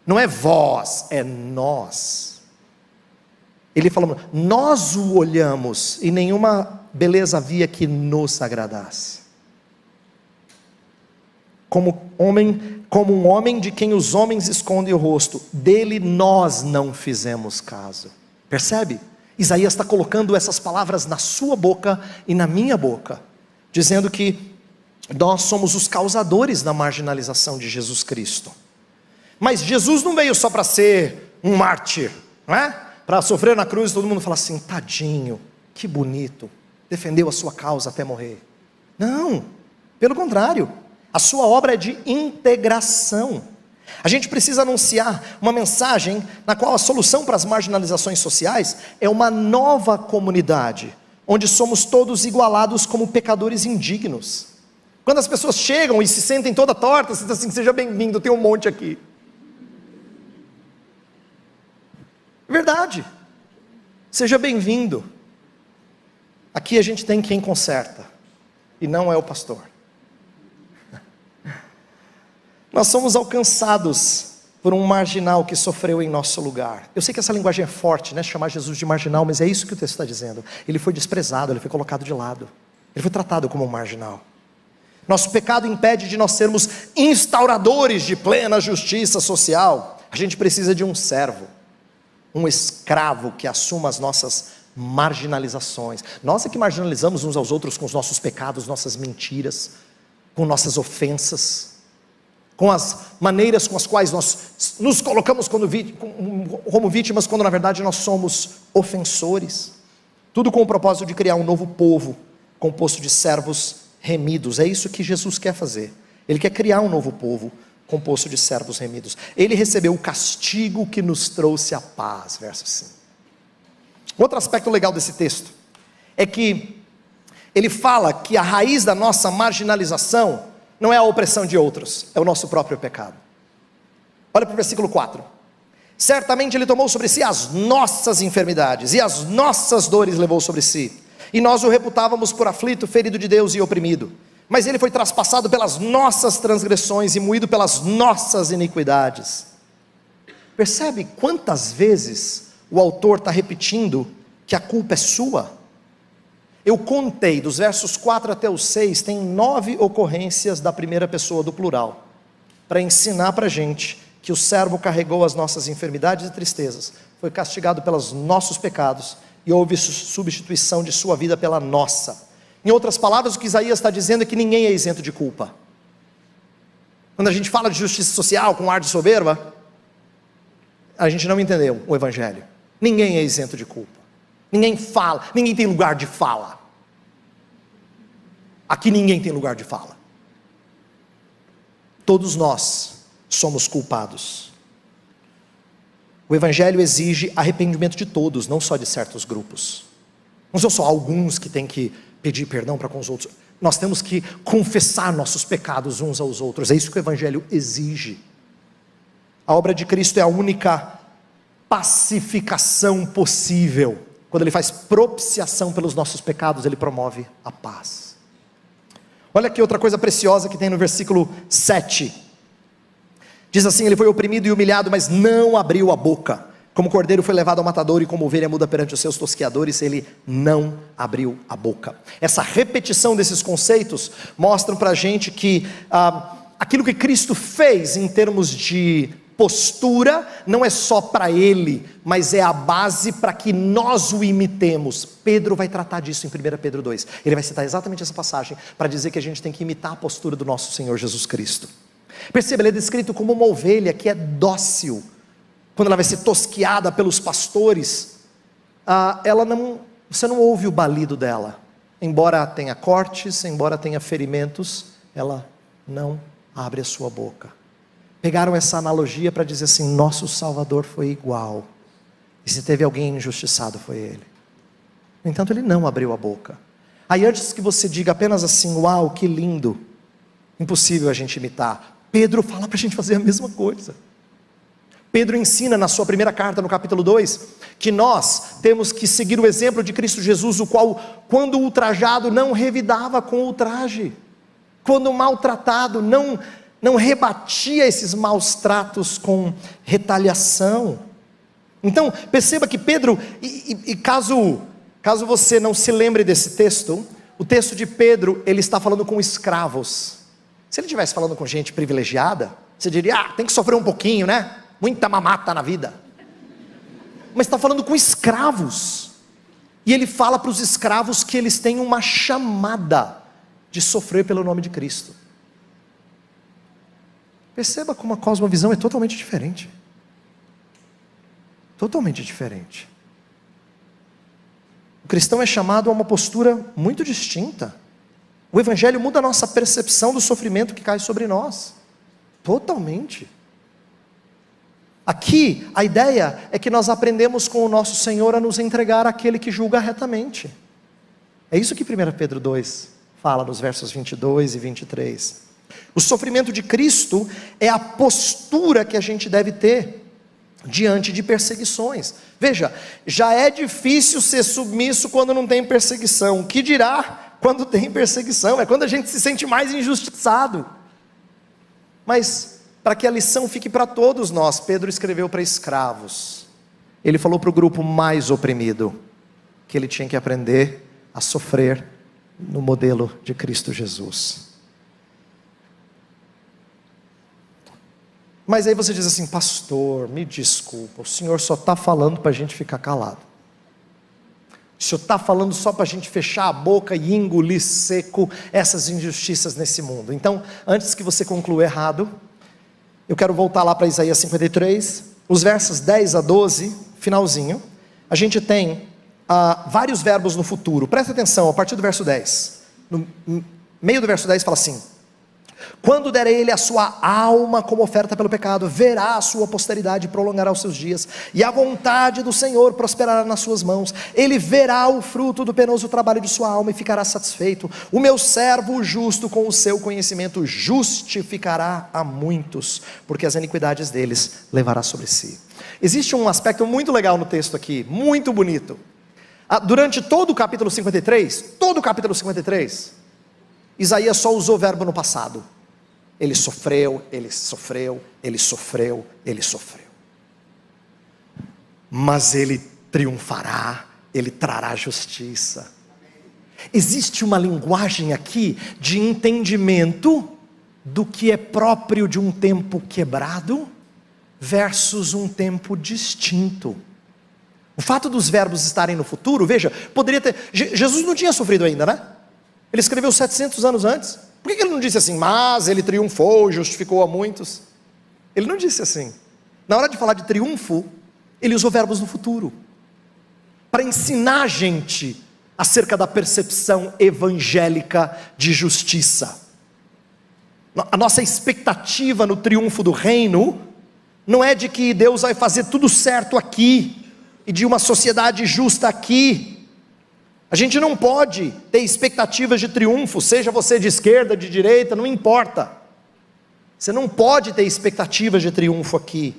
A: Não é vós, é nós. Ele falando, nós o olhamos, e nenhuma beleza havia que nos agradasse. Como um homem de quem os homens escondem o rosto, dele nós não fizemos caso. Percebe? Isaías está colocando essas palavras na sua boca e na minha boca, dizendo que nós somos os causadores da marginalização de Jesus Cristo. Mas Jesus não veio só para ser um mártir, não é? Para sofrer na cruz, todo mundo fala assim, tadinho, que bonito, defendeu a sua causa até morrer. Não, pelo contrário, a sua obra é de integração. A gente precisa anunciar uma mensagem na qual a solução para as marginalizações sociais é uma nova comunidade, onde somos todos igualados como pecadores indignos. Quando as pessoas chegam e se sentem toda torta, você diz assim, seja bem-vindo, tem um monte aqui. Verdade, seja bem-vindo. Aqui a gente tem quem conserta, e não é o pastor. Nós somos alcançados por um marginal que sofreu em nosso lugar. Eu sei que essa linguagem é forte, né? Chamar Jesus de marginal, mas é isso que o texto está dizendo. Ele foi desprezado, ele foi colocado de lado. Ele foi tratado como um marginal. Nosso pecado impede de nós sermos instauradores de plena justiça social. A gente precisa de um servo, um escravo que assuma as nossas marginalizações. Nós é que marginalizamos uns aos outros com os nossos pecados, nossas mentiras, com nossas ofensas, com as maneiras com as quais nós nos colocamos como vítimas, quando na verdade nós somos ofensores. Tudo com o propósito de criar um novo povo, composto de servos remidos. É isso que Jesus quer fazer. Ele quer criar um novo povo, composto de servos remidos. Ele recebeu o castigo que nos trouxe a paz, verso 5. Outro aspecto legal desse texto, é que ele fala que a raiz da nossa marginalização não é a opressão de outros, é o nosso próprio pecado. Olha para o versículo 4. Certamente ele tomou sobre si as nossas enfermidades, e as nossas dores levou sobre si, e nós o reputávamos por aflito, ferido de Deus e oprimido, mas ele foi traspassado pelas nossas transgressões, e moído pelas nossas iniquidades. Percebe quantas vezes o autor está repetindo que a culpa é sua? Eu contei, dos versos 4 até os 6, tem 9 ocorrências da primeira pessoa do plural, para ensinar para a gente que o servo carregou as nossas enfermidades e tristezas, foi castigado pelos nossos pecados, e houve substituição de sua vida pela nossa. Em outras palavras, o que Isaías está dizendo é que ninguém é isento de culpa. Quando a gente fala de justiça social com ar de soberba, a gente não entendeu o Evangelho. Ninguém é isento de culpa. Ninguém fala, ninguém tem lugar de fala. Aqui ninguém tem lugar de fala. Todos nós somos culpados. O Evangelho exige arrependimento de todos, não só de certos grupos. Não são só alguns que têm que pedir perdão para com os outros. Nós temos que confessar nossos pecados uns aos outros. É isso que o Evangelho exige. A obra de Cristo é a única pacificação possível. Quando ele faz propiciação pelos nossos pecados, ele promove a paz. Olha aqui outra coisa preciosa que tem no versículo 7. Diz assim: ele foi oprimido e humilhado, mas não abriu a boca. Como cordeiro foi levado ao matador, e como ovelha muda perante os seus tosqueadores, ele não abriu a boca. Essa repetição desses conceitos mostram para a gente que aquilo que Cristo fez em termos de postura não é só para ele, mas é a base para que nós o imitemos. Pedro vai tratar disso em 1 Pedro 2. Ele vai citar exatamente essa passagem para dizer que a gente tem que imitar a postura do nosso Senhor Jesus Cristo. Perceba, ele é descrito como uma ovelha que é dócil. Quando ela vai ser tosqueada pelos pastores, você não ouve o balido dela. Embora tenha cortes, embora tenha ferimentos, ela não abre a sua boca. Pegaram essa analogia para dizer assim: nosso Salvador foi igual, e se teve alguém injustiçado foi ele. No entanto, ele não abriu a boca. Aí antes que você diga apenas assim: uau, que lindo, impossível a gente imitar, Pedro fala para a gente fazer a mesma coisa. Pedro ensina na sua primeira carta, no capítulo 2, que nós temos que seguir o exemplo de Cristo Jesus, o qual, quando ultrajado, não revidava com ultraje, quando maltratado, não rebatia esses maus tratos com retaliação. Então perceba que Pedro, caso você não se lembre desse texto, o texto de Pedro, ele está falando com escravos. Se ele estivesse falando com gente privilegiada, você diria: tem que sofrer um pouquinho, né? Muita mamata na vida. Mas está falando com escravos, e ele fala para os escravos que eles têm uma chamada de sofrer pelo nome de Cristo. Perceba como a cosmovisão é totalmente diferente. Totalmente diferente. O cristão é chamado a uma postura muito distinta. O Evangelho muda a nossa percepção do sofrimento que cai sobre nós. Totalmente. Aqui, a ideia é que nós aprendemos com o nosso Senhor a nos entregar àquele que julga retamente. É isso que 1 Pedro 2 fala nos versos 22 e 23. O sofrimento de Cristo é a postura que a gente deve ter diante de perseguições. Veja, já é difícil ser submisso quando não tem perseguição. O que dirá quando tem perseguição? É quando a gente se sente mais injustiçado. Mas para que a lição fique para todos nós, Pedro escreveu para escravos. Ele falou para o grupo mais oprimido que ele tinha que aprender a sofrer no modelo de Cristo Jesus. Mas aí você diz assim: pastor, me desculpa, o senhor só está falando para a gente ficar calado. O senhor está falando só para a gente fechar a boca e engolir seco essas injustiças nesse mundo. Então, antes que você conclua errado, eu quero voltar lá para Isaías 53, os versos 10 a 12, finalzinho. A gente tem vários verbos no futuro. Presta atenção, a partir do verso 10. No meio do verso 10 fala assim: quando der a ele a sua alma como oferta pelo pecado, verá a sua posteridade e prolongará os seus dias, e a vontade do Senhor prosperará nas suas mãos. Ele verá o fruto do penoso trabalho de sua alma e ficará satisfeito. O meu servo justo, com o seu conhecimento, justificará a muitos, porque as iniquidades deles levará sobre si. Existe um aspecto muito legal no texto aqui, muito bonito. Durante todo o capítulo 53, Isaías só usou verbo no passado. Ele sofreu, ele sofreu, ele sofreu, ele sofreu. Mas ele triunfará, ele trará justiça. Existe uma linguagem aqui de entendimento do que é próprio de um tempo quebrado versus um tempo distinto. O fato dos verbos estarem no futuro, veja, poderia ter... Jesus não tinha sofrido ainda, né? Ele escreveu 700 anos antes. Por que ele não disse assim: mas ele triunfou, justificou a muitos? Ele não disse assim. Na hora de falar de triunfo, ele usou verbos no futuro, para ensinar a gente acerca da percepção evangélica de justiça. A nossa expectativa no triunfo do reino não é de que Deus vai fazer tudo certo aqui, e de uma sociedade justa aqui. A gente não pode ter expectativas de triunfo, seja você de esquerda, de direita, não importa. Você não pode ter expectativas de triunfo aqui.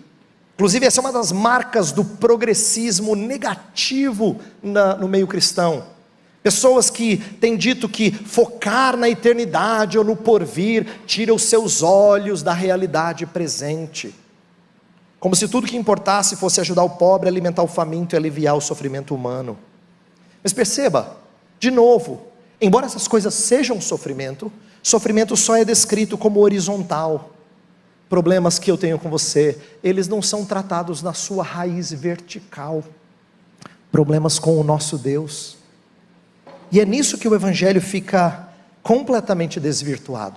A: Inclusive, essa é uma das marcas do progressismo negativo no meio cristão. Pessoas que têm dito que focar na eternidade ou no porvir tira os seus olhos da realidade presente. Como se tudo que importasse fosse ajudar o pobre, alimentar o faminto e aliviar o sofrimento humano. Mas perceba, de novo, embora essas coisas sejam sofrimento, sofrimento só é descrito como horizontal. Problemas que eu tenho com você, eles não são tratados na sua raiz vertical. Problemas com o nosso Deus. E é nisso que o Evangelho fica completamente desvirtuado.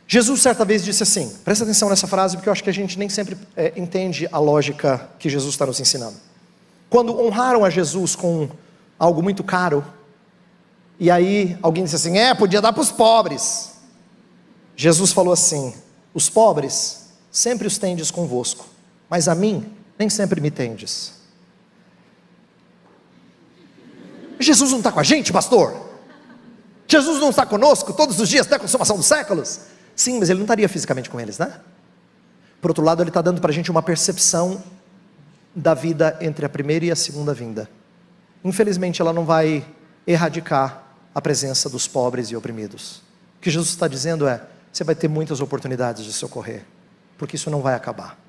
A: Jesus certa vez disse assim, presta atenção nessa frase, porque eu acho que a gente nem sempre entende a lógica que Jesus está nos ensinando. Quando honraram a Jesus com algo muito caro, e aí alguém disse assim, podia dar para os pobres. Jesus falou assim, os pobres sempre os tendes convosco, mas a mim nem sempre me tendes. Jesus não está com a gente, pastor? Jesus não está conosco todos os dias até a consumação dos séculos? Sim, mas ele não estaria fisicamente com eles, né? Por outro lado, ele está dando para a gente uma percepção da vida entre a primeira e a segunda vinda. Infelizmente, ela não vai erradicar a presença dos pobres e oprimidos. O que Jesus está dizendo é, você vai ter muitas oportunidades de socorrer, porque isso não vai acabar.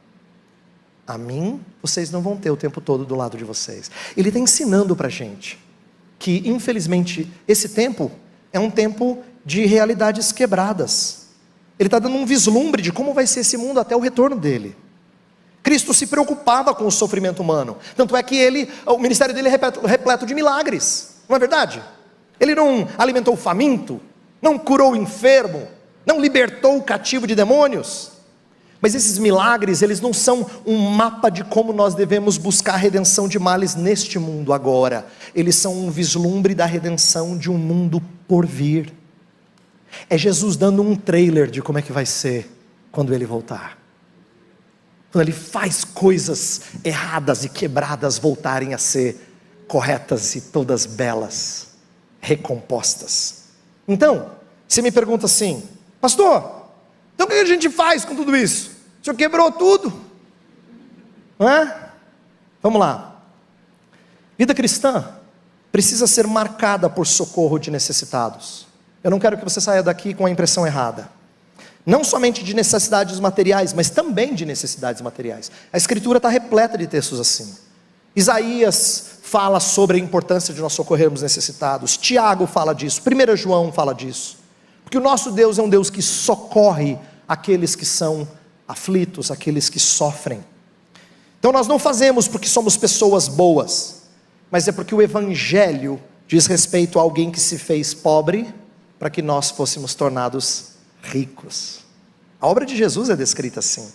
A: A mim, vocês não vão ter o tempo todo do lado de vocês. Ele está ensinando para a gente que, infelizmente, esse tempo é um tempo de realidades quebradas. Ele está dando um vislumbre de como vai ser esse mundo até o retorno dele. Cristo se preocupava com o sofrimento humano, tanto é que o ministério dele é repleto de milagres, não é verdade? Ele não alimentou o faminto, não curou o enfermo, não libertou o cativo de demônios. Mas esses milagres, eles não são um mapa de como nós devemos buscar a redenção de males neste mundo agora. Eles são um vislumbre da redenção de um mundo por vir. É Jesus dando um trailer de como é que vai ser quando ele voltar. Quando ele faz coisas erradas e quebradas voltarem a ser corretas e todas belas, recompostas. Então, você me pergunta assim, pastor, então o que a gente faz com tudo isso? O senhor quebrou tudo, não é? Vamos lá. Vida cristã precisa ser marcada por socorro de necessitados. Eu não quero que você saia daqui com a impressão errada. Não somente de necessidades materiais, mas também de necessidades materiais. A Escritura está repleta de textos assim. Isaías fala sobre a importância de nós socorrermos necessitados. Tiago fala disso. 1 João fala disso. Porque o nosso Deus é um Deus que socorre aqueles que são aflitos, aqueles que sofrem. Então nós não fazemos porque somos pessoas boas, mas é porque o Evangelho diz respeito a alguém que se fez pobre, para que nós fôssemos tornados ricos. A obra de Jesus é descrita assim.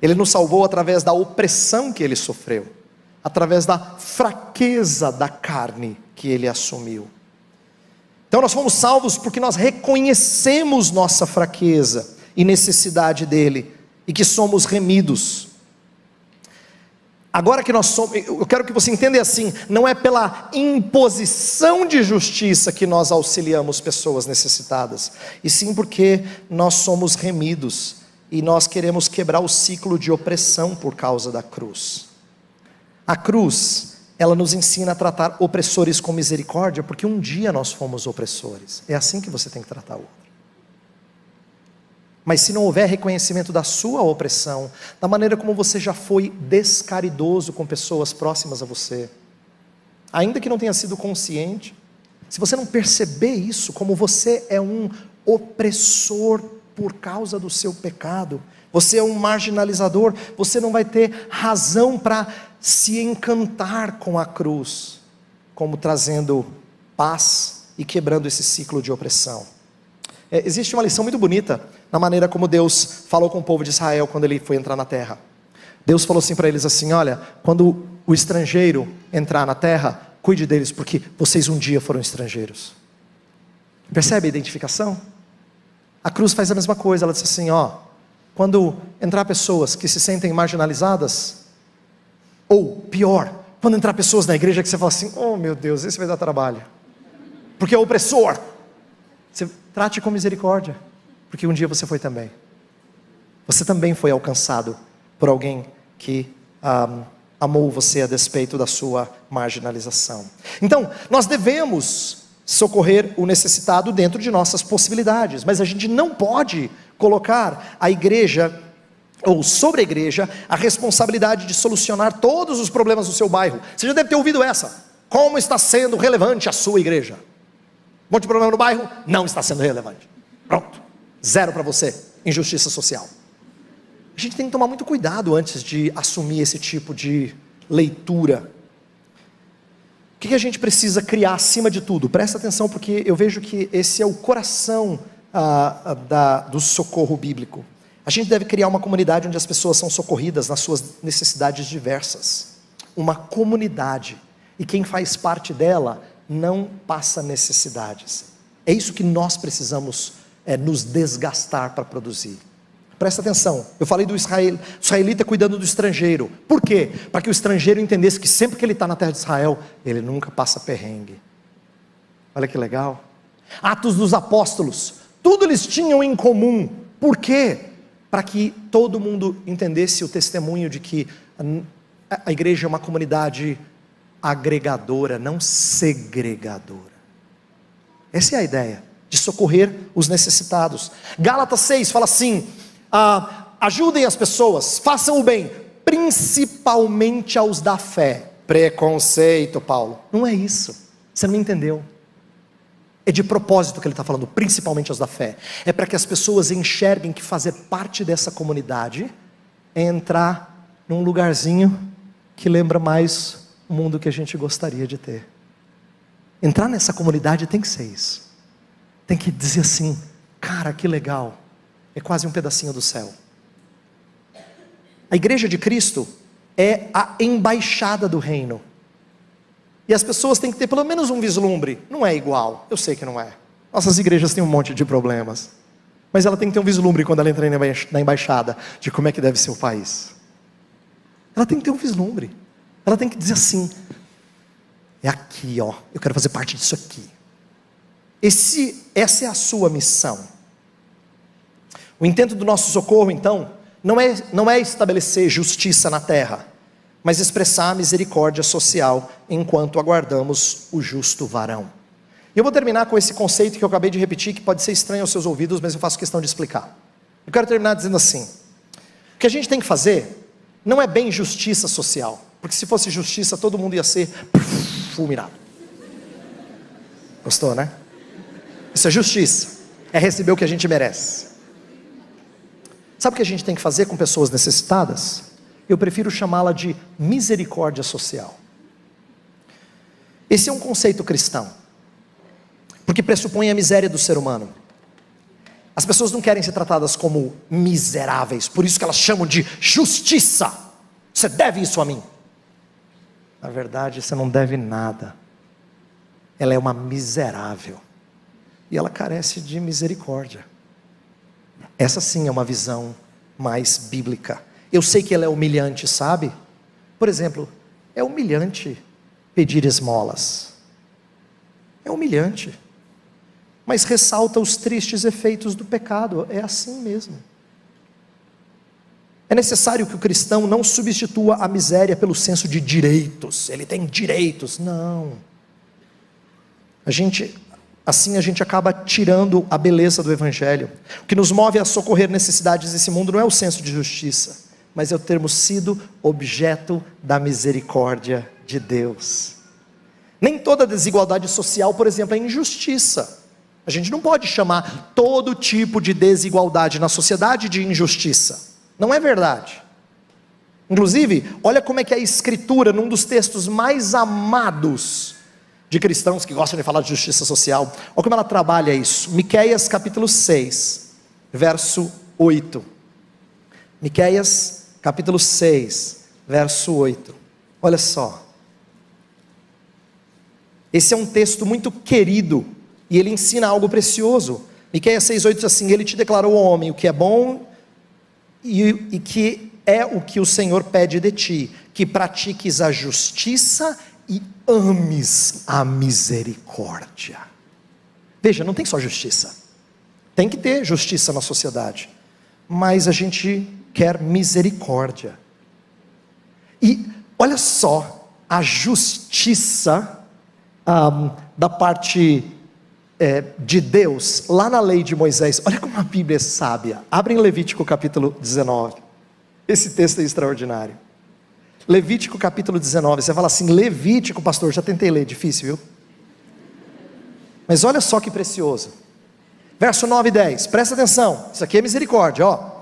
A: Ele nos salvou através da opressão que ele sofreu, através da fraqueza da carne que ele assumiu. Então nós fomos salvos porque nós reconhecemos nossa fraqueza e necessidade dele, e que somos remidos. Agora que nós somos, eu quero que você entenda assim, não é pela imposição de justiça que nós auxiliamos pessoas necessitadas, e sim porque nós somos remidos, e nós queremos quebrar o ciclo de opressão por causa da cruz. A cruz, ela nos ensina a tratar opressores com misericórdia, porque um dia nós fomos opressores. É assim que você tem que tratar o outro. Mas se não houver reconhecimento da sua opressão, da maneira como você já foi descaridoso com pessoas próximas a você, ainda que não tenha sido consciente, se você não perceber isso, como você é um opressor por causa do seu pecado, você é um marginalizador, você não vai ter razão para se encantar com a cruz, como trazendo paz e quebrando esse ciclo de opressão. Existe uma lição muito bonita na maneira como Deus falou com o povo de Israel quando ele foi entrar na terra. Deus falou assim para eles assim, olha, quando o estrangeiro entrar na terra, cuide deles, porque vocês um dia foram estrangeiros. Percebe a identificação? A cruz faz a mesma coisa, ela diz assim, quando entrar pessoas que se sentem marginalizadas, ou pior, quando entrar pessoas na igreja que você fala assim, oh meu Deus, esse vai dar trabalho, porque é opressor, você trate com misericórdia, porque um dia você foi também. Você também foi alcançado por alguém que amou você a despeito da sua marginalização. Então, nós devemos socorrer o necessitado dentro de nossas possibilidades, mas a gente não pode colocar a igreja, ou sobre a igreja, a responsabilidade de solucionar todos os problemas do seu bairro. Você já deve ter ouvido essa: como está sendo relevante a sua igreja? Um monte de problema no bairro, não está sendo relevante. Pronto, 0 para você, injustiça social. A gente tem que tomar muito cuidado antes de assumir esse tipo de leitura. O que a gente precisa criar acima de tudo? Presta atenção, porque eu vejo que esse é o coração do socorro bíblico. A gente deve criar uma comunidade onde as pessoas são socorridas nas suas necessidades diversas. Uma comunidade, e quem faz parte dela não passa necessidades. É isso que nós precisamos nos desgastar para produzir. Presta atenção, eu falei do israelita cuidando do estrangeiro. Por quê? Para que o estrangeiro entendesse que sempre que ele está na terra de Israel, ele nunca passa perrengue. Olha que legal. Atos dos Apóstolos, tudo eles tinham em comum. Por quê? Para que todo mundo entendesse o testemunho de que a igreja é uma comunidade agregadora, não segregadora. Essa é a ideia, de socorrer os necessitados. Gálatas 6 fala assim: ajudem as pessoas, façam o bem, principalmente aos da fé. Preconceito, Paulo. Não é isso, você não entendeu. É de propósito que ele está falando, principalmente aos da fé. É para que as pessoas enxerguem que fazer parte dessa comunidade é entrar num lugarzinho que lembra mais o mundo que a gente gostaria de ter. Entrar nessa comunidade tem que ser isso. Tem que dizer assim: cara, que legal. É quase um pedacinho do céu. A igreja de Cristo é a embaixada do reino. E as pessoas têm que ter pelo menos um vislumbre. Não é igual, eu sei que não é. Nossas igrejas têm um monte de problemas. Mas ela tem que ter um vislumbre quando ela entra na embaixada, de como é que deve ser o país. Ela tem que ter um vislumbre. Ela tem que dizer assim: é aqui, ó, eu quero fazer parte disso aqui. Essa é a sua missão. O intento do nosso socorro, então, não é estabelecer justiça na terra, mas expressar a misericórdia social enquanto aguardamos o justo varão. E eu vou terminar com esse conceito que eu acabei de repetir, que pode ser estranho aos seus ouvidos, mas eu faço questão de explicar. Eu quero terminar dizendo assim: o que a gente tem que fazer não é bem justiça social, porque se fosse justiça todo mundo ia ser fulminado. Gostou, né? Isso é justiça, é receber o que a gente merece. Sabe o que a gente tem que fazer com pessoas necessitadas? Eu prefiro chamá-la de misericórdia social. Esse é um conceito cristão, porque pressupõe a miséria do ser humano. As pessoas não querem ser tratadas como miseráveis, por isso que elas chamam de justiça. Você deve isso a mim. Na verdade, você não deve nada. Ela é uma miserável, e ela carece de misericórdia. Essa sim é uma visão mais bíblica. Eu sei que ela é humilhante, sabe? Por exemplo, é humilhante pedir esmolas. É humilhante. Mas ressalta os tristes efeitos do pecado. É assim mesmo. É necessário que o cristão não substitua a miséria pelo senso de direitos. Ele tem direitos. Não. Assim a gente acaba tirando a beleza do evangelho. O que nos move a socorrer necessidades desse mundo não é o senso de justiça, mas é o termos sido objeto da misericórdia de Deus. Nem toda desigualdade social, por exemplo, é injustiça. A gente não pode chamar todo tipo de desigualdade na sociedade de injustiça. Não é verdade. Inclusive, olha como é que a Escritura, num dos textos mais amados de cristãos que gostam de falar de justiça social, olha como ela trabalha isso. Miqueias capítulo 6, verso 8. Miqueias capítulo 6, verso 8. Olha só. Esse é um texto muito querido, e ele ensina algo precioso. Miqueias 6, 8 diz assim: ele te declarou, homem, o que é bom e que é o que o Senhor pede de ti, que pratiques a justiça e ames a misericórdia. Veja, não tem só justiça. Tem que ter justiça na sociedade, mas a gente quer misericórdia. E Olha só a justiça da parte de Deus, lá na lei de Moisés. Olha como a Bíblia é sábia. Abre em Levítico capítulo 19. Esse texto é extraordinário. Levítico capítulo 19. Você fala assim, Levítico, pastor, já tentei ler, difícil, viu? Mas olha só que precioso. Verso 9 e 10, presta atenção, isso aqui é misericórdia, ó.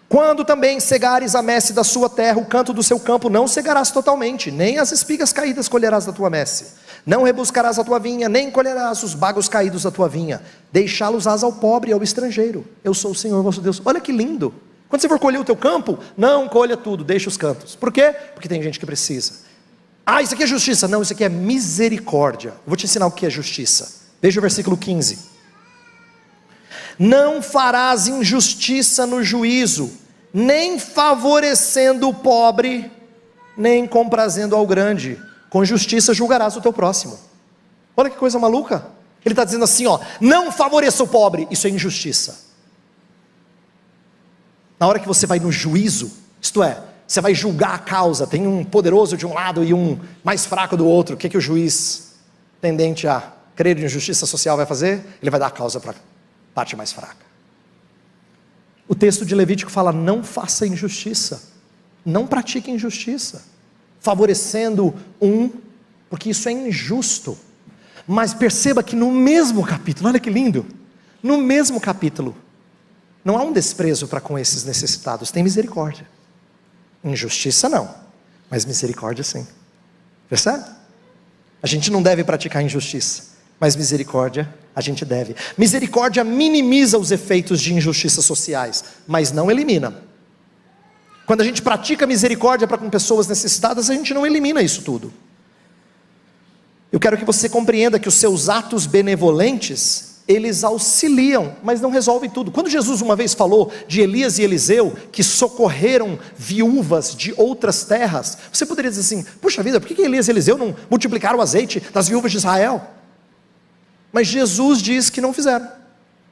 A: Quando também cegares a messe da sua terra, o canto do seu campo não cegarás totalmente, nem as espigas caídas colherás da tua messe. Não rebuscarás a tua vinha, nem colherás os bagos caídos da tua vinha. Deixá-los-ás ao pobre e ao estrangeiro. Eu sou o Senhor vosso Deus. Olha que lindo. Quando você for colher o teu campo, não colha tudo, deixa os cantos. Por quê? Porque tem gente que precisa. Ah, isso aqui é justiça. Não, isso aqui é misericórdia. Eu vou te ensinar o que é justiça. Veja o versículo 15. Não farás injustiça no juízo, nem favorecendo o pobre, nem comprazendo ao grande. Com justiça julgarás o teu próximo. Olha que coisa maluca. Ele está dizendo assim, ó, não favoreça o pobre. Isso é injustiça. Na hora que você vai no juízo, isto é, você vai julgar a causa, tem um poderoso de um lado e um mais fraco do outro. O que o juiz tendente a crer em justiça social vai fazer? Ele vai dar a causa para a parte mais fraca. O texto de Levítico fala, não faça injustiça, não pratique injustiça, favorecendo porque isso é injusto. Mas perceba que no mesmo capítulo, olha que lindo, no mesmo capítulo, não há um desprezo para com esses necessitados, tem misericórdia. Injustiça não, mas misericórdia sim. Percebe? A gente não deve praticar injustiça, mas misericórdia a gente deve. Misericórdia minimiza os efeitos de injustiças sociais, mas não elimina. Quando a gente pratica misericórdia para com pessoas necessitadas, a gente não elimina isso tudo. Eu quero que você compreenda que os seus atos benevolentes, eles auxiliam, mas não resolvem tudo. Quando Jesus uma vez falou de Elias e Eliseu, que socorreram viúvas de outras terras, você poderia dizer assim, puxa vida, por que Elias e Eliseu não multiplicaram o azeite das viúvas de Israel? Mas Jesus diz que não fizeram,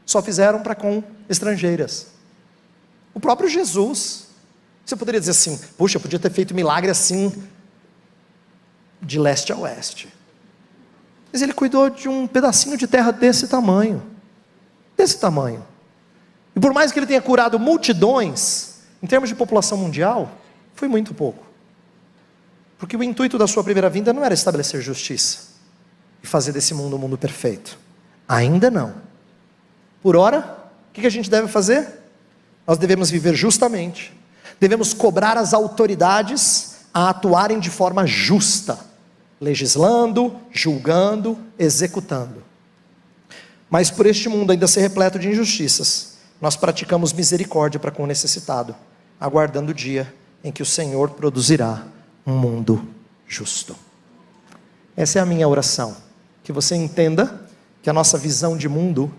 A: só fizeram para com estrangeiras. O próprio Jesus, você poderia dizer assim, puxa, eu podia ter feito milagre assim, de leste a oeste. Mas ele cuidou de um pedacinho de terra desse tamanho. E por mais que ele tenha curado multidões, em termos de população mundial, foi muito pouco. Porque o intuito da sua primeira vinda não era estabelecer justiça e fazer desse mundo um mundo perfeito. Ainda não. Por ora, o que a gente deve fazer? Nós devemos viver justamente. Devemos cobrar as autoridades a atuarem de forma justa, legislando, julgando, executando. Mas por este mundo ainda ser repleto de injustiças, nós praticamos misericórdia para com o necessitado, aguardando o dia em que o Senhor produzirá um mundo justo. Essa é a minha oração, que você entenda que a nossa visão de mundo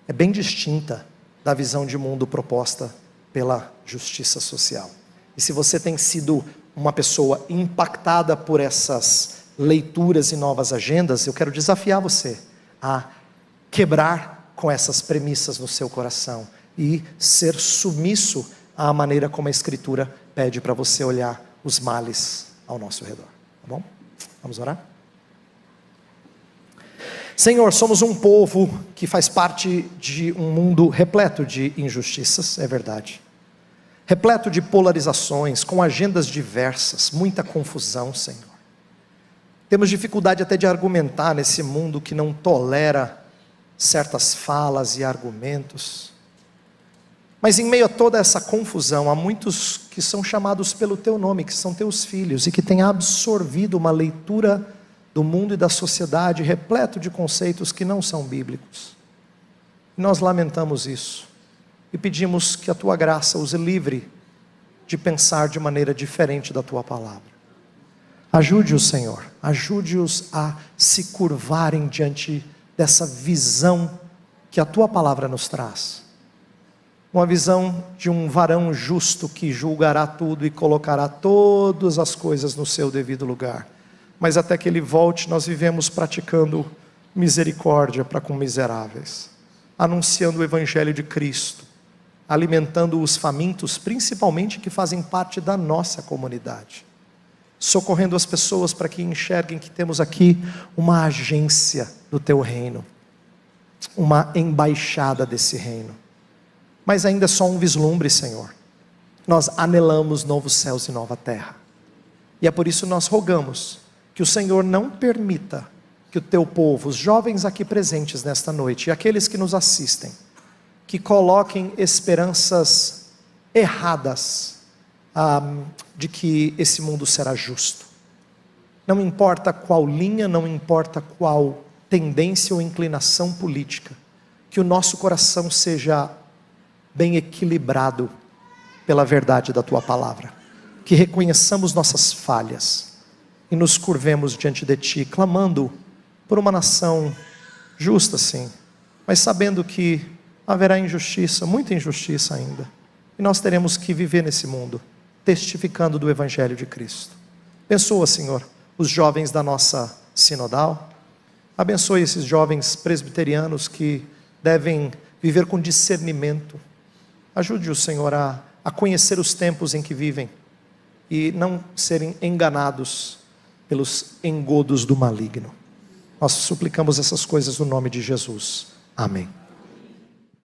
A: é bem distinta da visão de mundo proposta pela justiça social. E se você tem sido uma pessoa impactada por essas leituras e novas agendas, eu quero desafiar você a quebrar com essas premissas no seu coração e ser submisso à maneira como a Escritura pede para você olhar os males ao nosso redor, tá bom? Vamos orar? Senhor, somos um povo que faz parte de um mundo repleto de injustiças, é verdade, repleto de polarizações, com agendas diversas, muita confusão, Senhor. Temos dificuldade até de argumentar nesse mundo que não tolera certas falas e argumentos. Mas em meio a toda essa confusão, há muitos que são chamados pelo teu nome, que são teus filhos, e que têm absorvido uma leitura do mundo e da sociedade repleto de conceitos que não são bíblicos. E nós lamentamos isso, e pedimos que a tua graça os livre de pensar de maneira diferente da tua palavra. Ajude-os, Senhor, ajude-os a se curvarem diante dessa visão que a tua palavra nos traz. Uma visão de um varão justo que julgará tudo e colocará todas as coisas no seu devido lugar. Mas até que ele volte, nós vivemos praticando misericórdia para com miseráveis, anunciando o evangelho de Cristo, alimentando os famintos, principalmente que fazem parte da nossa comunidade. socorrendo as pessoas para que enxerguem que temos aqui uma agência do teu reino, uma embaixada desse reino. Mas ainda é só um vislumbre, Senhor. Nós anelamos novos céus e nova terra. E é por isso nós rogamos que o Senhor não permita que o teu povo, os jovens aqui presentes nesta noite, e aqueles que nos assistem, que coloquem esperanças erradas de que esse mundo será justo. Não importa qual linha, não importa qual tendência ou inclinação política, que o nosso coração seja bem equilibrado pela verdade da tua palavra, que reconheçamos nossas falhas e nos curvemos diante de ti, clamando por uma nação justa, sim, mas sabendo que haverá injustiça, muita injustiça ainda, e nós teremos que viver nesse mundo, testificando do Evangelho de Cristo. Abençoa, Senhor, os jovens da nossa sinodal, abençoe esses jovens presbiterianos que devem viver com discernimento. Ajude o Senhor a conhecer os tempos em que vivem e não serem enganados pelos engodos do maligno. Nós suplicamos essas coisas no nome de Jesus. Amém.